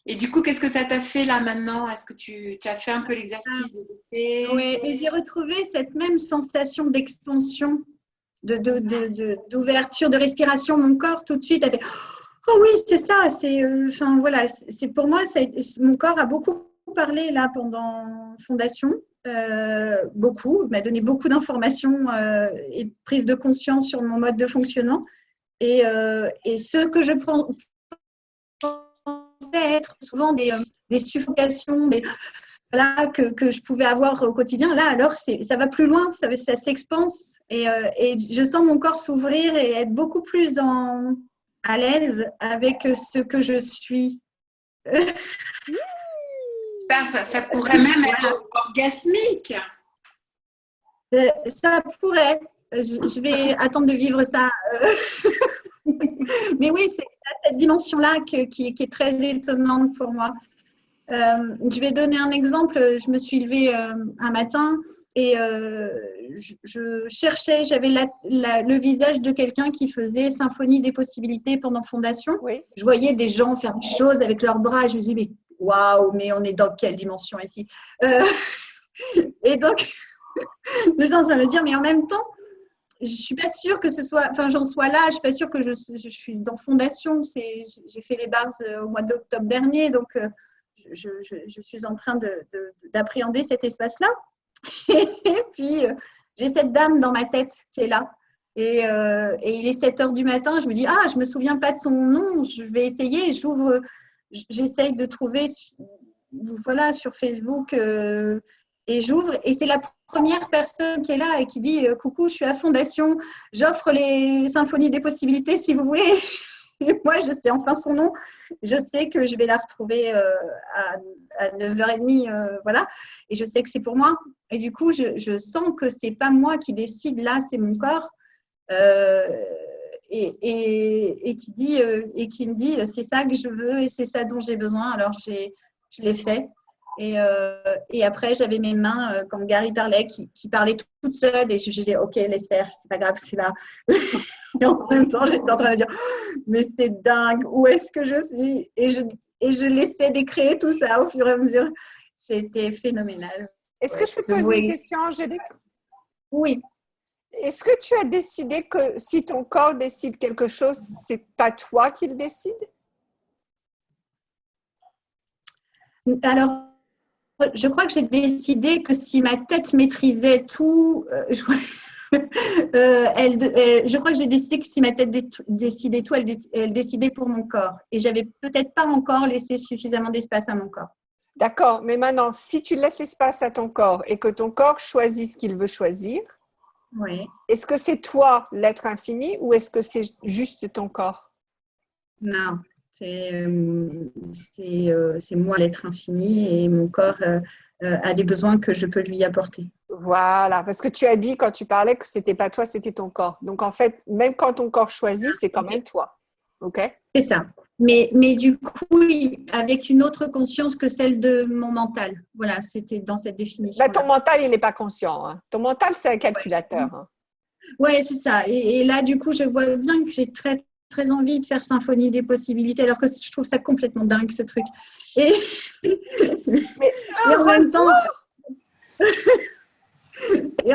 Et du coup, qu'est-ce que ça t'a fait là maintenant? Est-ce que tu as fait un peu l'exercice de baisser? Oui, et j'ai retrouvé cette même sensation d'expansion, d'ouverture, de respiration. Mon corps, tout de suite, a fait « Oh oui, c'est ça. » voilà, c'est pour moi, mon corps a beaucoup parlé là pendant Fondation. Beaucoup, il m'a donné beaucoup d'informations et de prise de conscience sur mon mode de fonctionnement. Et ce que je pensais être souvent des suffocations, voilà, que je pouvais avoir au quotidien, là, alors, ça va plus loin, ça s'expanse. Et je sens mon corps s'ouvrir et être beaucoup plus à l'aise avec ce que je suis. Ça pourrait même être orgasmique. Ça pourrait. Je vais attendre de vivre ça. Mais oui, c'est cette dimension-là qui est très étonnante pour moi. Je vais donner un exemple. Je me suis levée un matin et je cherchais, j'avais le visage de quelqu'un qui faisait Symphonie des possibilités pendant Fondation. Oui. Je voyais des gens faire des choses avec leurs bras et je me dis, mais waouh, mais on est dans quelle dimension ici? Et donc, je suis en train de me dire, mais en même temps, je ne suis pas sûre que j'en sois là, je ne suis pas sûre que je suis dans Fondation. J'ai fait les bars au mois d'octobre dernier, donc je suis en train d'appréhender cet espace-là. Et puis, j'ai cette dame dans ma tête qui est là. Et il est 7 h du matin, je me dis, je ne me souviens pas de son nom, je vais essayer, j'essaye de trouver voilà, sur Facebook et j'ouvre et c'est la première personne qui est là et qui dit coucou, je suis à Fondation, j'offre les symphonies des possibilités si vous voulez. Et moi, je sais enfin son nom, je sais que je vais la retrouver à 9h30, voilà, et je sais que c'est pour moi. Et du coup, je sens que c'est pas moi qui décide, là, c'est mon corps. Et qui dit et qui me dit c'est ça que je veux et c'est ça dont j'ai besoin. Alors je l'ai fait et après j'avais mes mains quand Gary parlait qui parlait toute seule et je disais ok laisse faire, c'est pas grave, c'est là. Et en même temps j'étais en train de dire mais c'est dingue, où est-ce que je suis, et je laissais décréer tout ça au fur et à mesure. C'était phénoménal. Est-ce que je peux poser une question, Angélique? Oui. Est-ce que tu as décidé que si ton corps décide quelque chose, c'est pas toi qui le décide? Alors, je crois que j'ai décidé que si ma tête maîtrisait tout, je crois que j'ai décidé que si ma tête décidait tout, elle décidait pour mon corps. Et j'avais peut-être pas encore laissé suffisamment d'espace à mon corps. D'accord, mais maintenant, si tu laisses l'espace à ton corps et que ton corps choisit ce qu'il veut choisir, oui. Est-ce que c'est toi l'être infini ou est-ce que c'est juste ton corps? Non, c'est moi l'être infini et mon corps a des besoins que je peux lui apporter. Voilà, parce que tu as dit quand tu parlais que c'était pas toi, c'était ton corps. Donc en fait, même quand ton corps choisit, c'est quand même toi. OK? C'est ça. Mais du coup, avec une autre conscience que celle de mon mental. Voilà, c'était dans cette définition. Bah, ton mental, il n'est pas conscient. Hein. Ton mental, c'est un calculateur. Ouais. Hein. Oui, c'est ça. Et là, du coup, je vois bien que j'ai très, très envie de faire Symphonie des possibilités, alors que je trouve ça complètement dingue, ce truc. Et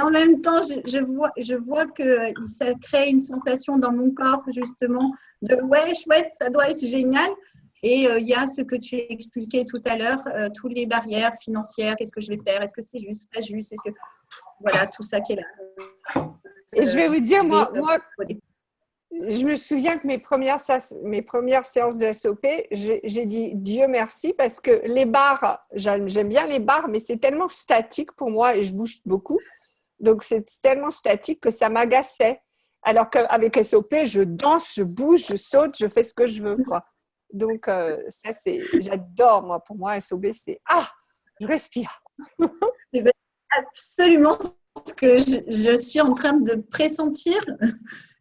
en même temps, je vois que ça crée une sensation dans mon corps, justement, de ouais, chouette, ça doit être génial. Et il y a ce que tu expliquais tout à l'heure, toutes les barrières financières, qu'est-ce que je vais faire, est-ce que c'est juste, pas juste, est-ce que voilà, tout ça qui est là. Et je vais vous dire, moi, je me souviens que mes premières séances de SOP, j'ai dit Dieu merci parce que les barres, j'aime bien les barres, mais c'est tellement statique pour moi et je bouge beaucoup. Donc, c'est tellement statique que ça m'agaçait. Alors qu'avec SOP, je danse, je bouge, je saute, je fais ce que je veux, quoi. Donc, ça, j'adore, moi. Pour moi, SOP, c'est je respire. C'est absolument ce que je suis en train de pressentir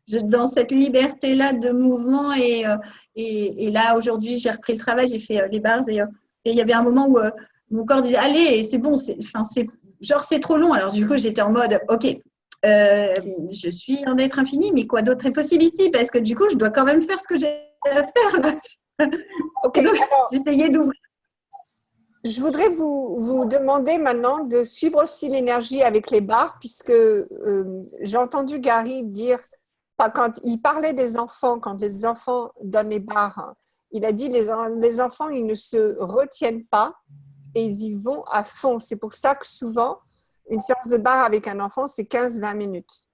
dans cette liberté-là de mouvement. Et là, aujourd'hui, j'ai repris le travail, j'ai fait les bars et il y avait un moment où mon corps disait allez, c'est bon, c'est trop long. Alors, du coup, j'étais en mode ok, je suis un être infini, mais quoi d'autre est possible ici? Parce que du coup, je dois quand même faire ce que j'ai à faire. Là. Okay, donc, j'essayais d'ouvrir. Je voudrais vous demander maintenant de suivre aussi l'énergie avec les barres, puisque j'ai entendu Gary dire, quand il parlait des enfants, quand les enfants donnent les barres, hein, il a dit les enfants, ils ne se retiennent pas et ils y vont à fond. C'est pour ça que souvent, une séance de barres avec un enfant, c'est 15-20 minutes.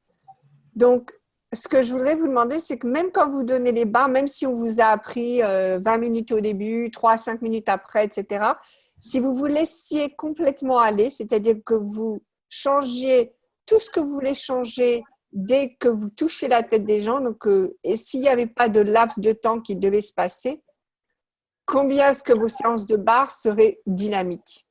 Donc, ce que je voudrais vous demander, c'est que même quand vous donnez les barres, même si on vous a appris 20 minutes au début, 3-5 minutes après, etc., si vous vous laissiez complètement aller, c'est-à-dire que vous changiez tout ce que vous voulez changer dès que vous touchez la tête des gens, donc, et s'il n'y avait pas de laps de temps qui devait se passer, combien est-ce que vos séances de barres seraient dynamiques?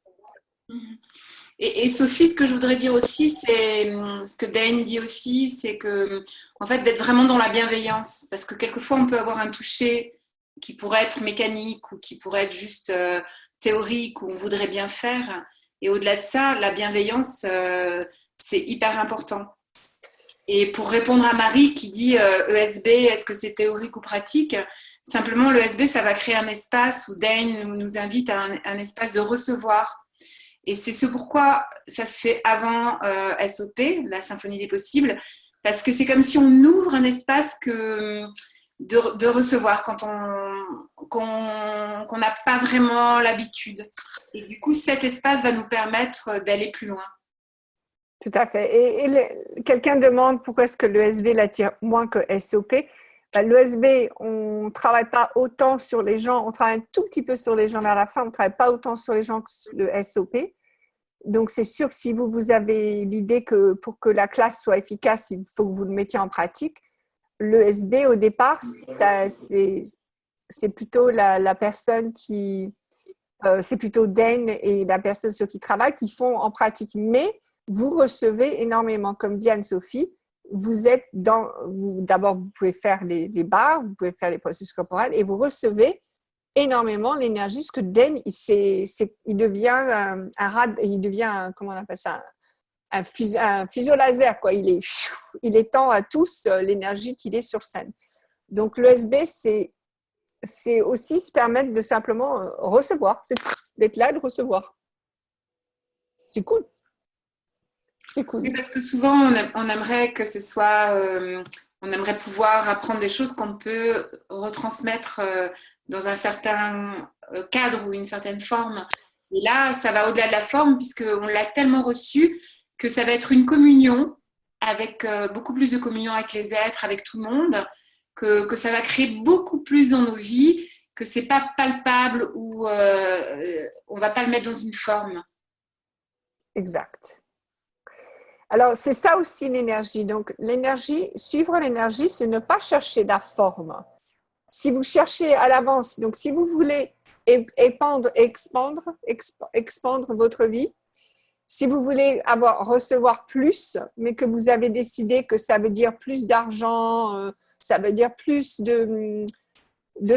Et Sophie, ce que je voudrais dire aussi, c'est ce que Dane dit aussi, c'est que en fait d'être vraiment dans la bienveillance, parce que quelquefois on peut avoir un toucher qui pourrait être mécanique ou qui pourrait être juste théorique où on voudrait bien faire, et au-delà de ça, la bienveillance, c'est hyper important. Et pour répondre à Marie qui dit ESB, est-ce que c'est théorique ou pratique? Simplement, l'ESB, ça va créer un espace où Dane nous invite à un espace de recevoir. Et c'est ce pourquoi ça se fait avant SOP, la Symphonie des possibles, parce que c'est comme si on ouvre un espace de recevoir quand qu'on n'a pas vraiment l'habitude. Et du coup, cet espace va nous permettre d'aller plus loin. Tout à fait. Et quelqu'un demande pourquoi est-ce que l'ESB l'attire moins que SOP. L'ESB, on ne travaille pas autant sur les gens, on travaille un tout petit peu sur les gens vers la fin, on ne travaille pas autant sur les gens que le SOP. Donc, c'est sûr que si vous avez l'idée que pour que la classe soit efficace, il faut que vous le mettiez en pratique. L'ESB, au départ, c'est plutôt la personne qui… c'est plutôt Dan et la personne sur qui travaille qui font en pratique. Mais vous recevez énormément, comme dit Anne-Sophie, vous êtes d'abord, vous pouvez faire les barres, vous pouvez faire les processus corporels et vous recevez énormément l'énergie, parce que Dan, il devient il devient, comment on appelle ça, un fuseau laser, quoi. Il étend à tous l'énergie qu'il est sur scène. Donc, l'ESB, c'est aussi se permettre de simplement recevoir, c'est d'être là et de recevoir. C'est cool. C'est cool. Oui, parce que souvent, on aimerait que ce soit… on aimerait pouvoir apprendre des choses qu'on peut retransmettre dans un certain cadre ou une certaine forme. Et là, ça va au-delà de la forme, puisqu'on l'a tellement reçu que ça va être une communion, avec beaucoup plus de communion avec les êtres, avec tout le monde, que ça va créer beaucoup plus dans nos vies, que ce n'est pas palpable ou on ne va pas le mettre dans une forme. Exact. Alors, c'est ça aussi l'énergie. Donc, suivre l'énergie, c'est ne pas chercher la forme. Si vous cherchez à l'avance, donc si vous voulez expandre votre vie, si vous voulez recevoir plus, mais que vous avez décidé que ça veut dire plus d'argent, ça veut dire plus de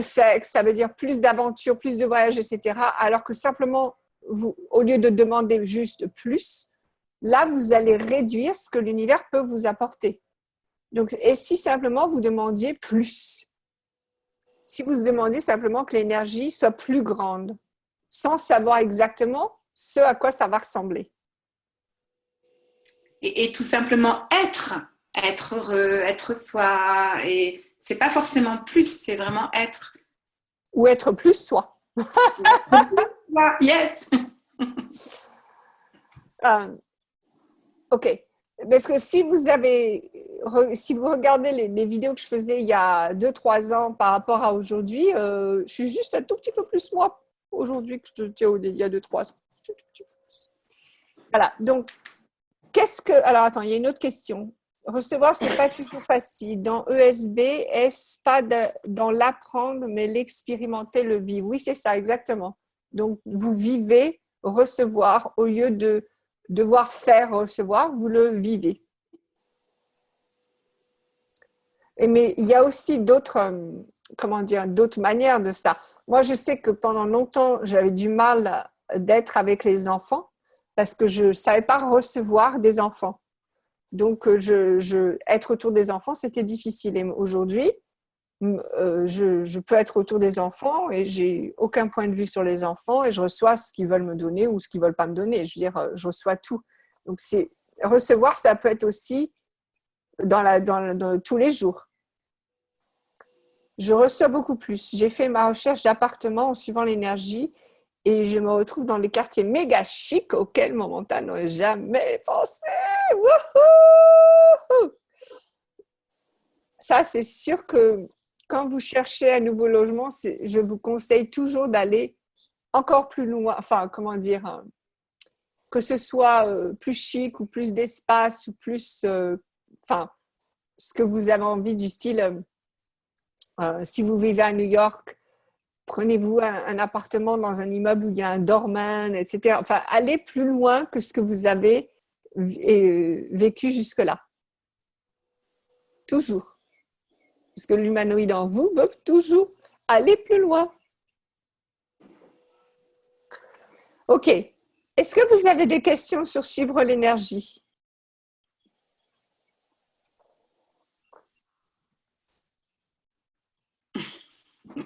sexe, ça veut dire plus d'aventures, plus de voyages, etc., alors que simplement, au lieu de demander juste plus, là, vous allez réduire ce que l'univers peut vous apporter. Donc, et si simplement vous demandiez plus? Si vous demandiez simplement que l'énergie soit plus grande, sans savoir exactement ce à quoi ça va ressembler. Et tout simplement être heureux, être soi. Et c'est pas forcément plus, c'est vraiment être. Ou être plus soi. Yes. OK. Parce que si vous regardez les vidéos que je faisais il y a 2-3 ans par rapport à aujourd'hui, je suis juste un tout petit peu plus moi aujourd'hui que j'étais il y a 2-3 ans. Voilà. Donc, alors, attends, il y a une autre question. Recevoir, ce n'est pas toujours facile. Dans ESB, est-ce pas dans l'apprendre, mais l'expérimenter, le vivre? Oui, c'est ça, exactement. Donc, vous vivez recevoir au lieu de devoir faire recevoir, vous le vivez. Mais il y a aussi d'autres manières de ça. Moi, je sais que pendant longtemps, j'avais du mal d'être avec les enfants parce que je ne savais pas recevoir des enfants. Donc, être autour des enfants, c'était difficile. Et aujourd'hui, je peux être autour des enfants et j'ai aucun point de vue sur les enfants et je reçois ce qu'ils veulent me donner ou ce qu'ils ne veulent pas me donner. Je veux dire, je reçois tout. Donc, recevoir, ça peut être aussi dans tous les jours. Je reçois beaucoup plus. J'ai fait ma recherche d'appartement en suivant l'énergie et je me retrouve dans les quartiers méga chics auxquels mon mental n'aurait jamais pensé. Wouhou! Ça, c'est sûr que quand vous cherchez un nouveau logement, je vous conseille toujours d'aller encore plus loin, enfin, comment dire, que ce soit plus chic ou plus d'espace ou plus, enfin, ce que vous avez envie du style, si vous vivez à New York, prenez-vous un appartement dans un immeuble où il y a un doorman, etc. Enfin, allez plus loin que ce que vous avez vécu jusque-là. Toujours. Parce que l'humanoïde en vous veut toujours aller plus loin. OK. Est-ce que vous avez des questions sur suivre l'énergie?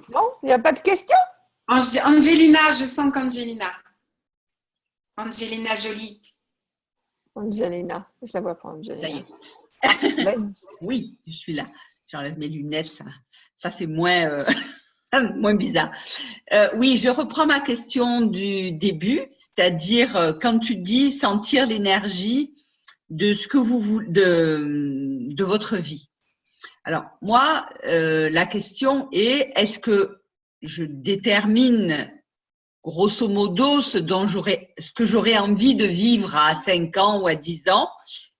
Non? Il n'y a pas de questions? Angelina, je sens qu'Angelina. Angelina Jolie. Angelina. Je la vois pas, Angelina. Ça y est. Vas-y. Oui, je suis là. J'enlève mes lunettes, ça fait moins, moins bizarre. Oui, je reprends ma question du début, c'est-à-dire quand tu dis sentir l'énergie de ce que de votre vie. Alors, moi, la question est, est-ce que je détermine grosso modo ce que j'aurais envie de vivre à 5 ans ou à 10 ans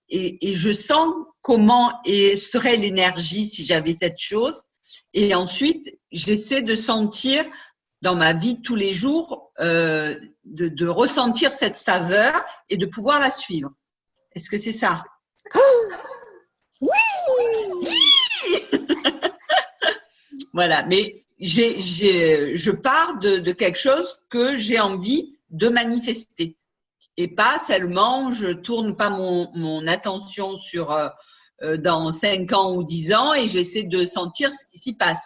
et je sens comment serait l'énergie si j'avais cette chose. Et ensuite, j'essaie de sentir dans ma vie de tous les jours, de ressentir cette saveur et de pouvoir la suivre. Est-ce que c'est ça? Oui! Voilà, mais je pars de quelque chose que j'ai envie de manifester. Et pas seulement, je tourne pas mon attention sur dans 5 ans ou 10 ans et j'essaie de sentir ce qui s'y passe.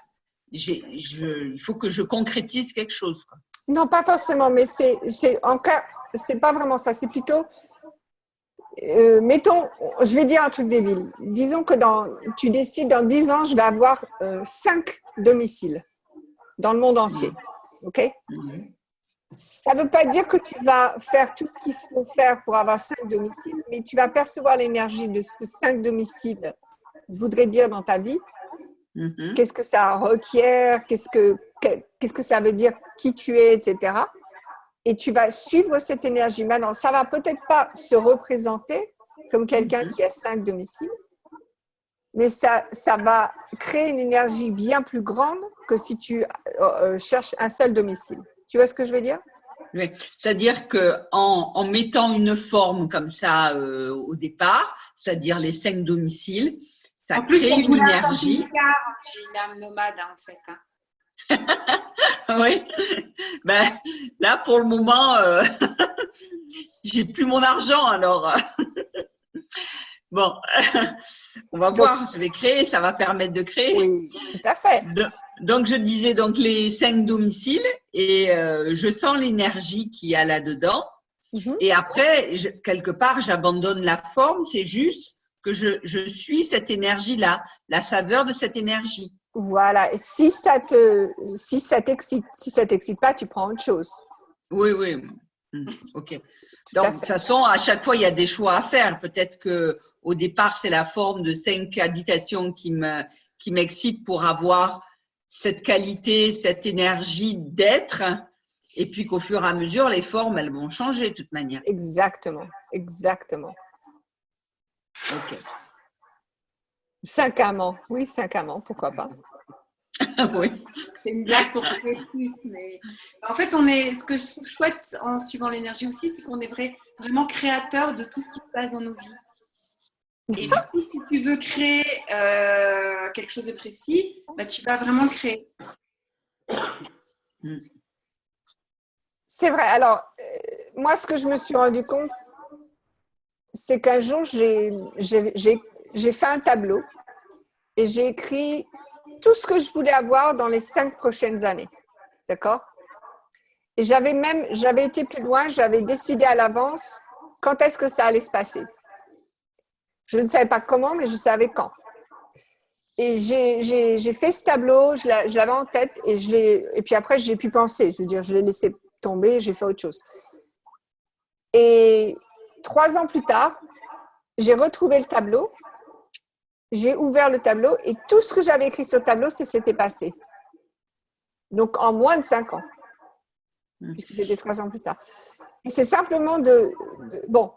Il faut que je concrétise quelque chose, quoi. Non, pas forcément, mais c'est pas vraiment ça. C'est plutôt, mettons, je vais dire un truc débile. Disons que tu décides dans 10 ans, je vais avoir 5 domiciles dans le monde entier. OK? Ça ne veut pas dire que tu vas faire tout ce qu'il faut faire pour avoir 5 domiciles, mais tu vas percevoir l'énergie de ce que 5 domiciles voudraient dire dans ta vie. Qu'est-ce que ça requiert, qu'est-ce que ça veut dire, qui tu es, etc. Et tu vas suivre cette énergie. Maintenant, ça ne va peut-être pas se représenter comme quelqu'un qui a 5 domiciles, mais ça va créer une énergie bien plus grande que si tu cherches un seul domicile. Tu vois ce que je veux dire? Oui, c'est-à-dire qu'en mettant une forme comme ça au départ, c'est-à-dire les 5 domiciles, ça crée une énergie. Tu es une âme nomade, en fait. Oui, ben, là pour le moment, j'ai plus mon argent alors. Bon, on va voir, je vais créer, ça va permettre de créer. Oui, tout à fait. Donc, je disais donc les 5 domiciles et je sens l'énergie qu'il y a là-dedans. Et après, quelque part, j'abandonne la forme, c'est juste que je suis cette énergie-là, la saveur de cette énergie. Voilà, et si ça t'excite pas, tu prends autre chose. Oui, oui. OK. Donc, de toute façon, à chaque fois, il y a des choix à faire. Peut-être qu'au départ, c'est la forme de 5 habitations qui m'excite pour avoir cette qualité, cette énergie d'être. Et puis qu'au fur et à mesure, les formes, elles vont changer de toute manière. Exactement, exactement. OK. 5 amants, oui, 5 amants, pourquoi pas. Oui. C'est une blague pour trouver plus, mais en fait, ce que je trouve chouette en suivant l'énergie aussi, c'est qu'on est vraiment créateur de tout ce qui se passe dans nos vies. Et du coup, si tu veux créer quelque chose de précis, bah, tu vas vraiment créer. C'est vrai. Alors, moi, ce que je me suis rendu compte, c'est qu'un jour, j'ai fait un tableau et j'ai écrit tout ce que je voulais avoir dans les 5 prochaines années. D'accord? Et j'avais été plus loin, j'avais décidé à l'avance quand est-ce que ça allait se passer. Je ne savais pas comment, mais je savais quand. Et j'ai fait ce tableau, je l'avais en tête et puis après, j'ai pu penser. Je veux dire, je l'ai laissé tomber, j'ai fait autre chose. Et 3 ans plus tard, j'ai retrouvé le tableau, j'ai ouvert le tableau et tout ce que j'avais écrit sur le tableau, s'était passé. Donc, en moins de 5 ans, puisque c'était 3 ans plus tard. Et c'est simplement bon,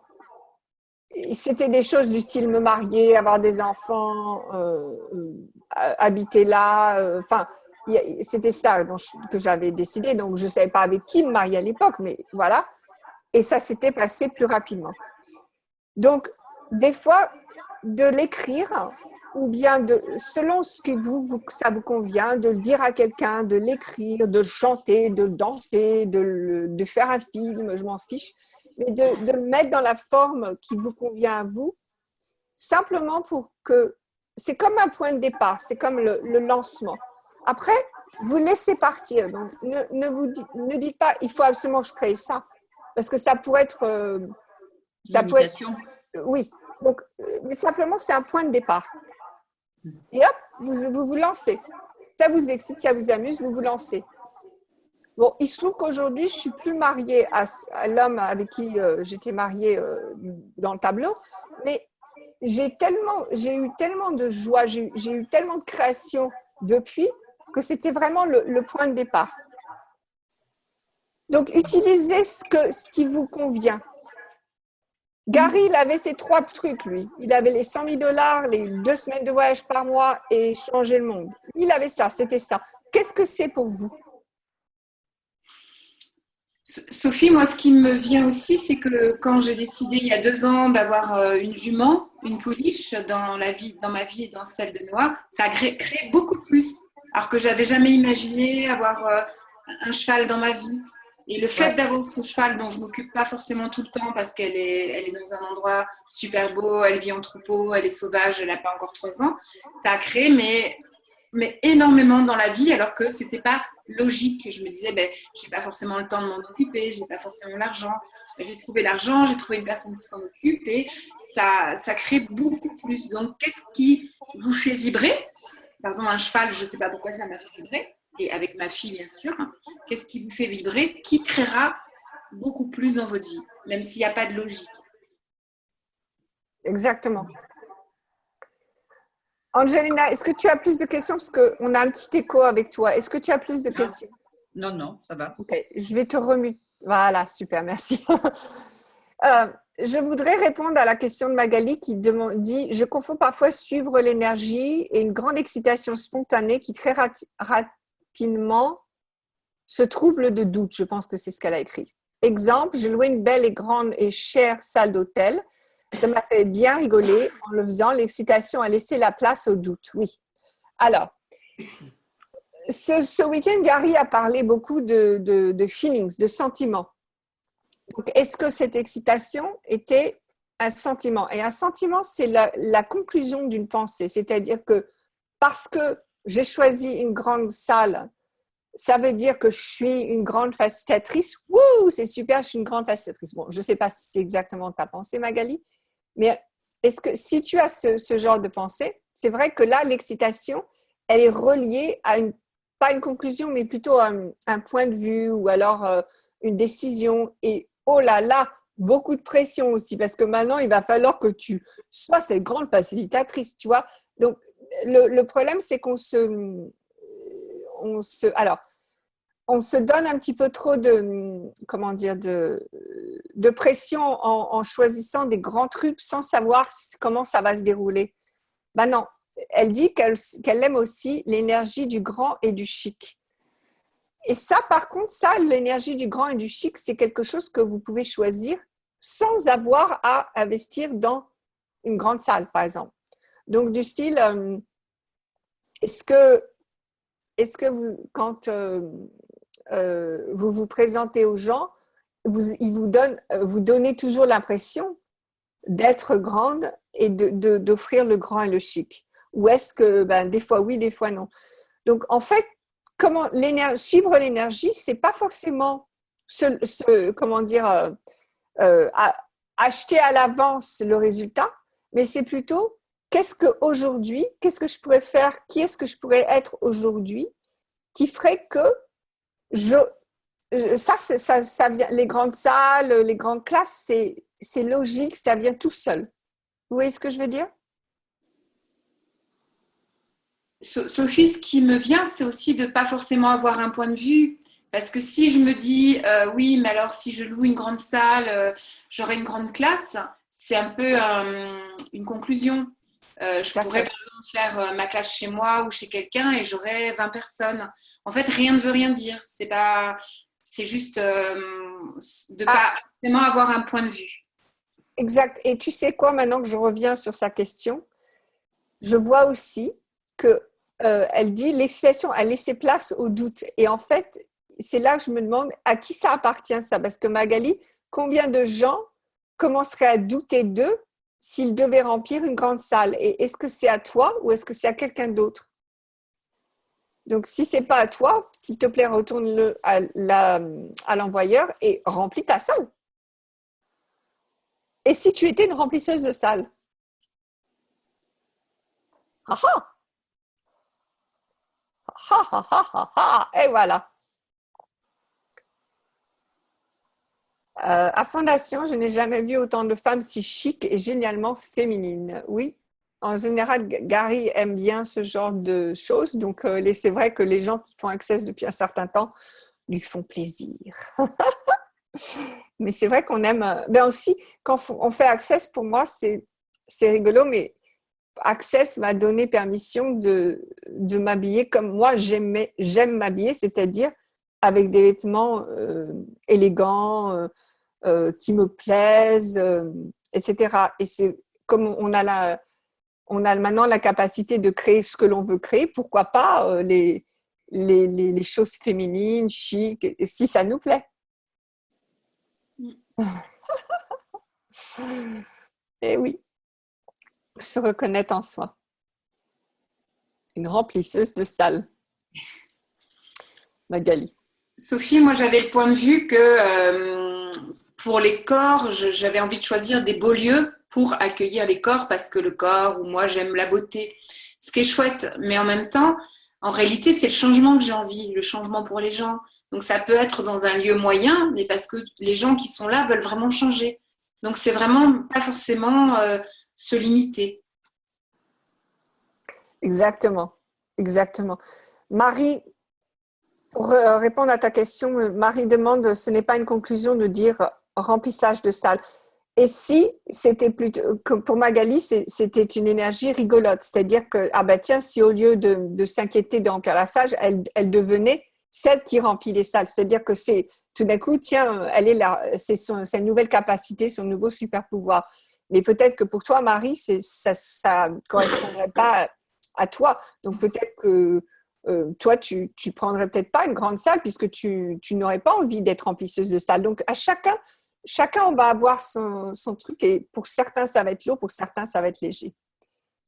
c'était des choses du style me marier, avoir des enfants, habiter là, enfin, c'était ça que j'avais décidé. Donc, je ne savais pas avec qui me marier à l'époque, mais voilà. Et ça s'était passé plus rapidement. Donc, des fois, de l'écrire, ou bien selon ce que ça vous convient, de le dire à quelqu'un, de l'écrire, de le chanter, de le danser, de faire un film, je m'en fiche, mais de le mettre dans la forme qui vous convient à vous, simplement pour que c'est comme un point de départ, c'est comme le lancement. Après, vous laissez partir. Donc, ne dites pas, il faut absolument que je crée ça, parce que ça pourrait être… oui, donc, mais simplement, c'est un point de départ. Et hop, vous lancez. Ça vous excite, ça vous amuse, vous lancez. Bon, il se trouve qu'aujourd'hui, je ne suis plus mariée à l'homme avec qui j'étais mariée dans le tableau, mais j'ai eu tellement de joie, j'ai eu tellement de création depuis que c'était vraiment le point de départ. Donc, utilisez ce qui vous convient. Gary, il avait ses 3 trucs, lui. Il avait les 100 000 $, les 2 semaines de voyage par mois et changer le monde. Il avait ça, c'était ça. Qu'est-ce que c'est pour vous? Sophie, moi, ce qui me vient aussi, c'est que quand j'ai décidé il y a 2 ans d'avoir une jument, une pouliche dans ma vie et dans celle de Noah, ça a créé beaucoup plus. Alors que j'avais jamais imaginé avoir un cheval dans ma vie. Et le fait d'avoir ce cheval dont je m'occupe pas forcément tout le temps parce qu'elle est dans un endroit super beau, elle vit en troupeau, elle est sauvage, elle n'a pas encore 3 ans, ça a créé mais énormément dans la vie alors que c'était pas logique. Je me disais, j'ai pas forcément le temps de m'en occuper, j'ai pas forcément l'argent. J'ai trouvé l'argent, j'ai trouvé une personne qui s'en occupe et ça crée beaucoup plus. Donc, qu'est-ce qui vous fait vibrer? Par exemple, un cheval, je sais pas pourquoi ça m'a fait vibrer. Et avec ma fille, bien sûr. Qu'est-ce qui vous fait vibrer? Qui créera beaucoup plus dans votre vie, même s'il n'y a pas de logique. Exactement. Angelina, est-ce que tu as plus de questions? Parce qu'on a un petit écho avec toi. Est-ce que tu as plus de questions? Non, ça va. Ok, je vais te remuter. Voilà, super, merci. Je voudrais répondre à la question de Magali qui dit « Je confonds parfois suivre l'énergie et une grande excitation spontanée qui très rapidement se trouble de doute. » Je pense que c'est ce qu'elle a écrit. Exemple, j'ai loué une belle et grande et chère salle d'hôtel. Ça m'a fait bien rigoler en le faisant. L'excitation a laissé la place au doute. Oui. Alors, ce week-end, Gary a parlé beaucoup de feelings, de sentiments. Donc, est-ce que cette excitation était un sentiment? Et un sentiment, c'est la conclusion d'une pensée. C'est-à-dire que parce que j'ai choisi une grande salle, ça veut dire que je suis une grande facilitatrice. Wouh, c'est super, je suis une grande facilitatrice. Bon, je ne sais pas si c'est exactement ta pensée, Magali, mais est-ce que si tu as ce genre de pensée, c'est vrai que là, l'excitation, elle est reliée à pas une conclusion, mais plutôt un point de vue ou alors une décision. Et oh là là, beaucoup de pression aussi, parce que maintenant, il va falloir que tu sois cette grande facilitatrice, tu vois. Donc, le problème, c'est qu'on on se donne un petit peu trop de pression en choisissant des grands trucs sans savoir comment ça va se dérouler. Ben non, elle dit qu'elle aime aussi l'énergie du grand et du chic. Et ça, par contre, l'énergie du grand et du chic, c'est quelque chose que vous pouvez choisir sans avoir à investir dans une grande salle, par exemple. Donc, du style, est-ce que vous, quand vous vous présentez aux gens, vous donnez toujours l'impression d'être grande et d'offrir le grand et le chic? Ou est-ce que des fois oui, des fois non? Donc en fait, suivre l'énergie, c'est pas forcément acheter à l'avance le résultat, mais c'est plutôt qu'est-ce que je pourrais faire, qui est-ce que je pourrais être aujourd'hui qui ferait que ça vient, les grandes salles, les grandes classes, c'est logique, ça vient tout seul. Vous voyez ce que je veux dire? Sophie, ce qui me vient, c'est aussi de ne pas forcément avoir un point de vue. Parce que si je me dis, oui, mais alors si je loue une grande salle, j'aurai une grande classe, c'est un peu une conclusion. Je pourrais par exemple faire ma classe chez moi ou chez quelqu'un et j'aurai 20 personnes. En fait, rien ne veut rien dire. C'est juste de ne pas forcément avoir un point de vue. Exact. Et tu sais quoi, maintenant que je reviens sur sa question, je vois aussi que elle dit l'excitation a laissé place au doute. Et en fait, c'est là que je me demande à qui ça appartient ça. Parce que Magali, combien de gens commenceraient à douter d'eux s'ils devaient remplir une grande salle? Et est-ce que c'est à toi ou est-ce que c'est à quelqu'un d'autre? Donc, si ce n'est pas à toi, s'il te plaît, retourne-le à l'envoyeur et remplis ta salle. Et si tu étais une remplisseuse de salle? Ah ah! Ah ah ah ah ah! Et voilà. À Fondation, je n'ai jamais vu autant de femmes si chic et génialement féminines. Oui, en général, Gary aime bien ce genre de choses. Donc, c'est vrai que les gens qui font Access depuis un certain temps lui font plaisir. Mais c'est vrai qu'on aime… Ben aussi, quand on fait Access, pour moi, c'est rigolo, mais Access m'a donné permission de m'habiller comme moi j'aime m'habiller, c'est-à-dire avec des vêtements élégants, qui me plaisent, etc. Et c'est comme on a maintenant la capacité de créer ce que l'on veut créer, pourquoi pas les choses féminines, chic, et si ça nous plaît. Et oui, se reconnaître en soi. Une remplisseuse de salle. Magali. Sophie, moi j'avais le point de vue que pour les corps, j'avais envie de choisir des beaux lieux pour accueillir les corps parce que le corps, ou moi j'aime la beauté, ce qui est chouette. Mais en même temps, en réalité, c'est le changement que j'ai envie, le changement pour les gens. Donc ça peut être dans un lieu moyen, mais parce que les gens qui sont là veulent vraiment changer. Donc c'est vraiment pas forcément se limiter. Exactement, exactement. Marie, pour répondre à ta question, Marie demande, ce n'est pas une conclusion de dire remplissage de salle. Et si c'était plutôt, pour Magali, c'était une énergie rigolote, c'est-à-dire que, ah ben tiens, si au lieu de s'inquiéter de remplir la salle, elle devenait celle qui remplit les salles, c'est-à-dire que c'est tout d'un coup, tiens, elle est là, c'est sa nouvelle capacité, son nouveau super pouvoir. Mais peut-être que pour toi, Marie, ça ne correspondrait pas à toi. Donc peut-être que toi, tu prendrais peut-être pas une grande salle puisque tu n'aurais pas envie d'être remplisseuse de salle. Donc à chacun, on va avoir son truc et pour certains, ça va être lourd, pour certains, ça va être léger.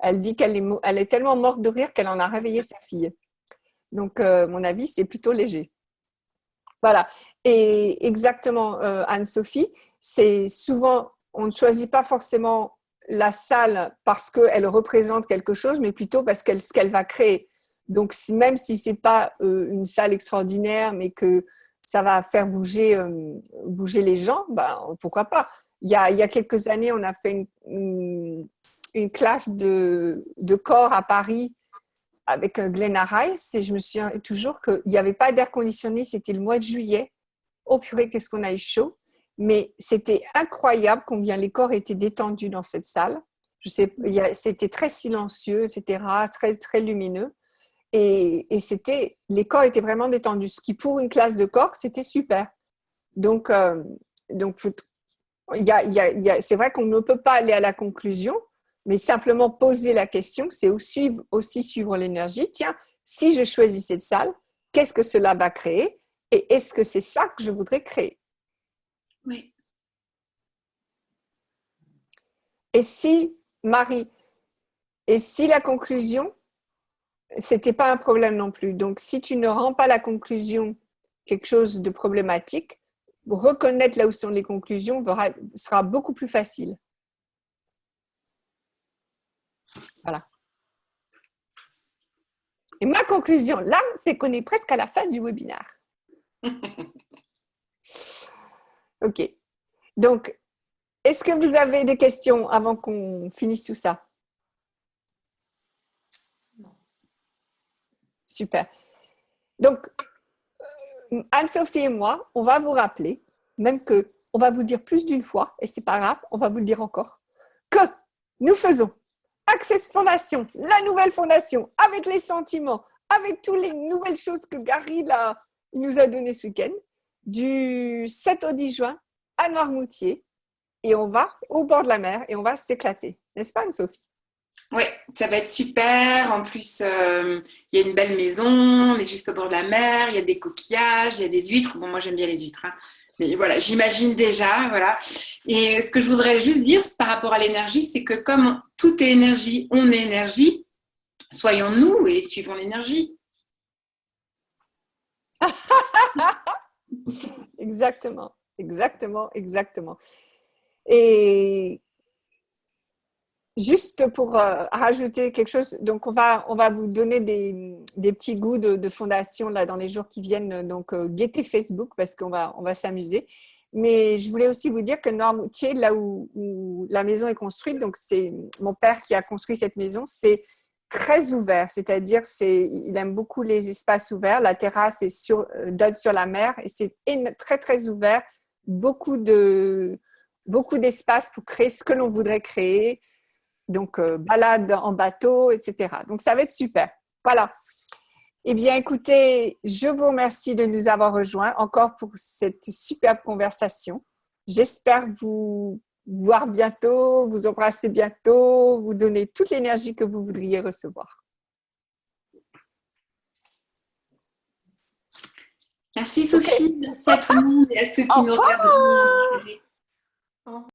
Elle dit qu'elle est tellement morte de rire qu'elle en a réveillé sa fille. Donc, mon avis, c'est plutôt léger. Voilà. Et exactement, Anne-Sophie, c'est souvent, on ne choisit pas forcément la salle parce qu'elle représente quelque chose, mais plutôt parce ce qu'elle va créer. Donc, même si ce n'est pas une salle extraordinaire, mais que ça va faire bouger les gens, ben, pourquoi pas. Il y a quelques années, on a fait une classe de corps à Paris avec Glenna Rice et je me souviens toujours qu'il n'y avait pas d'air conditionné, c'était le mois de juillet. Oh purée, qu'est-ce qu'on a eu chaud. Mais c'était incroyable combien les corps étaient détendus dans cette salle. C'était très silencieux, etc., très, très lumineux. Et les corps étaient vraiment détendus. Ce qui, pour une classe de corps, c'était super. Donc c'est vrai qu'on ne peut pas aller à la conclusion, mais simplement poser la question, c'est aussi suivre l'énergie. Tiens, si je choisis cette salle, qu'est-ce que cela va créer? Et est-ce que c'est ça que je voudrais créer? Oui. Et si, Marie, la conclusion, c'était pas un problème non plus. Donc, si tu ne rends pas la conclusion quelque chose de problématique, reconnaître là où sont les conclusions sera beaucoup plus facile. Voilà. Et ma conclusion là, c'est qu'on est presque à la fin du webinaire. Ok. Donc, est-ce que vous avez des questions avant qu'on finisse tout ça? Super. Donc, Anne-Sophie et moi, on va vous rappeler, même qu'on va vous dire plus d'une fois, et c'est pas grave, on va vous le dire encore, que nous faisons Access Fondation, la nouvelle fondation, avec les sentiments, avec toutes les nouvelles choses que Gary nous a données ce week-end, du 7 au 10 juin à Noirmoutier, et on va au bord de la mer et on va s'éclater. N'est-ce pas, Anne-Sophie? Oui, ça va être super. En plus, il y a une belle maison, on est juste au bord de la mer, il y a des coquillages, il y a des huîtres. Bon, moi, j'aime bien les huîtres, hein. Mais voilà, j'imagine déjà, voilà. Et ce que je voudrais juste dire par rapport à l'énergie, c'est que comme tout est énergie, on est énergie, soyons-nous et suivons l'énergie. Exactement, exactement, exactement. Et juste pour rajouter quelque chose, donc on va vous donner des petits goûts de fondation là, dans les jours qui viennent, donc guettez Facebook parce qu'on va s'amuser. Mais je voulais aussi vous dire que Noirmoutier, là où la maison est construite, donc c'est mon père qui a construit cette maison, c'est très ouvert, c'est-à-dire il aime beaucoup les espaces ouverts. La terrasse donne sur la mer et c'est très très ouvert, beaucoup d'espace pour créer ce que l'on voudrait créer. Donc balade en bateau, etc. Donc ça va être super. Voilà. Eh bien, écoutez, je vous remercie de nous avoir rejoints encore pour cette superbe conversation. J'espère vous voir bientôt, vous embrasser bientôt, vous donner toute l'énergie que vous voudriez recevoir. Merci Sophie, merci à tout le monde et à ceux qui nous regardent.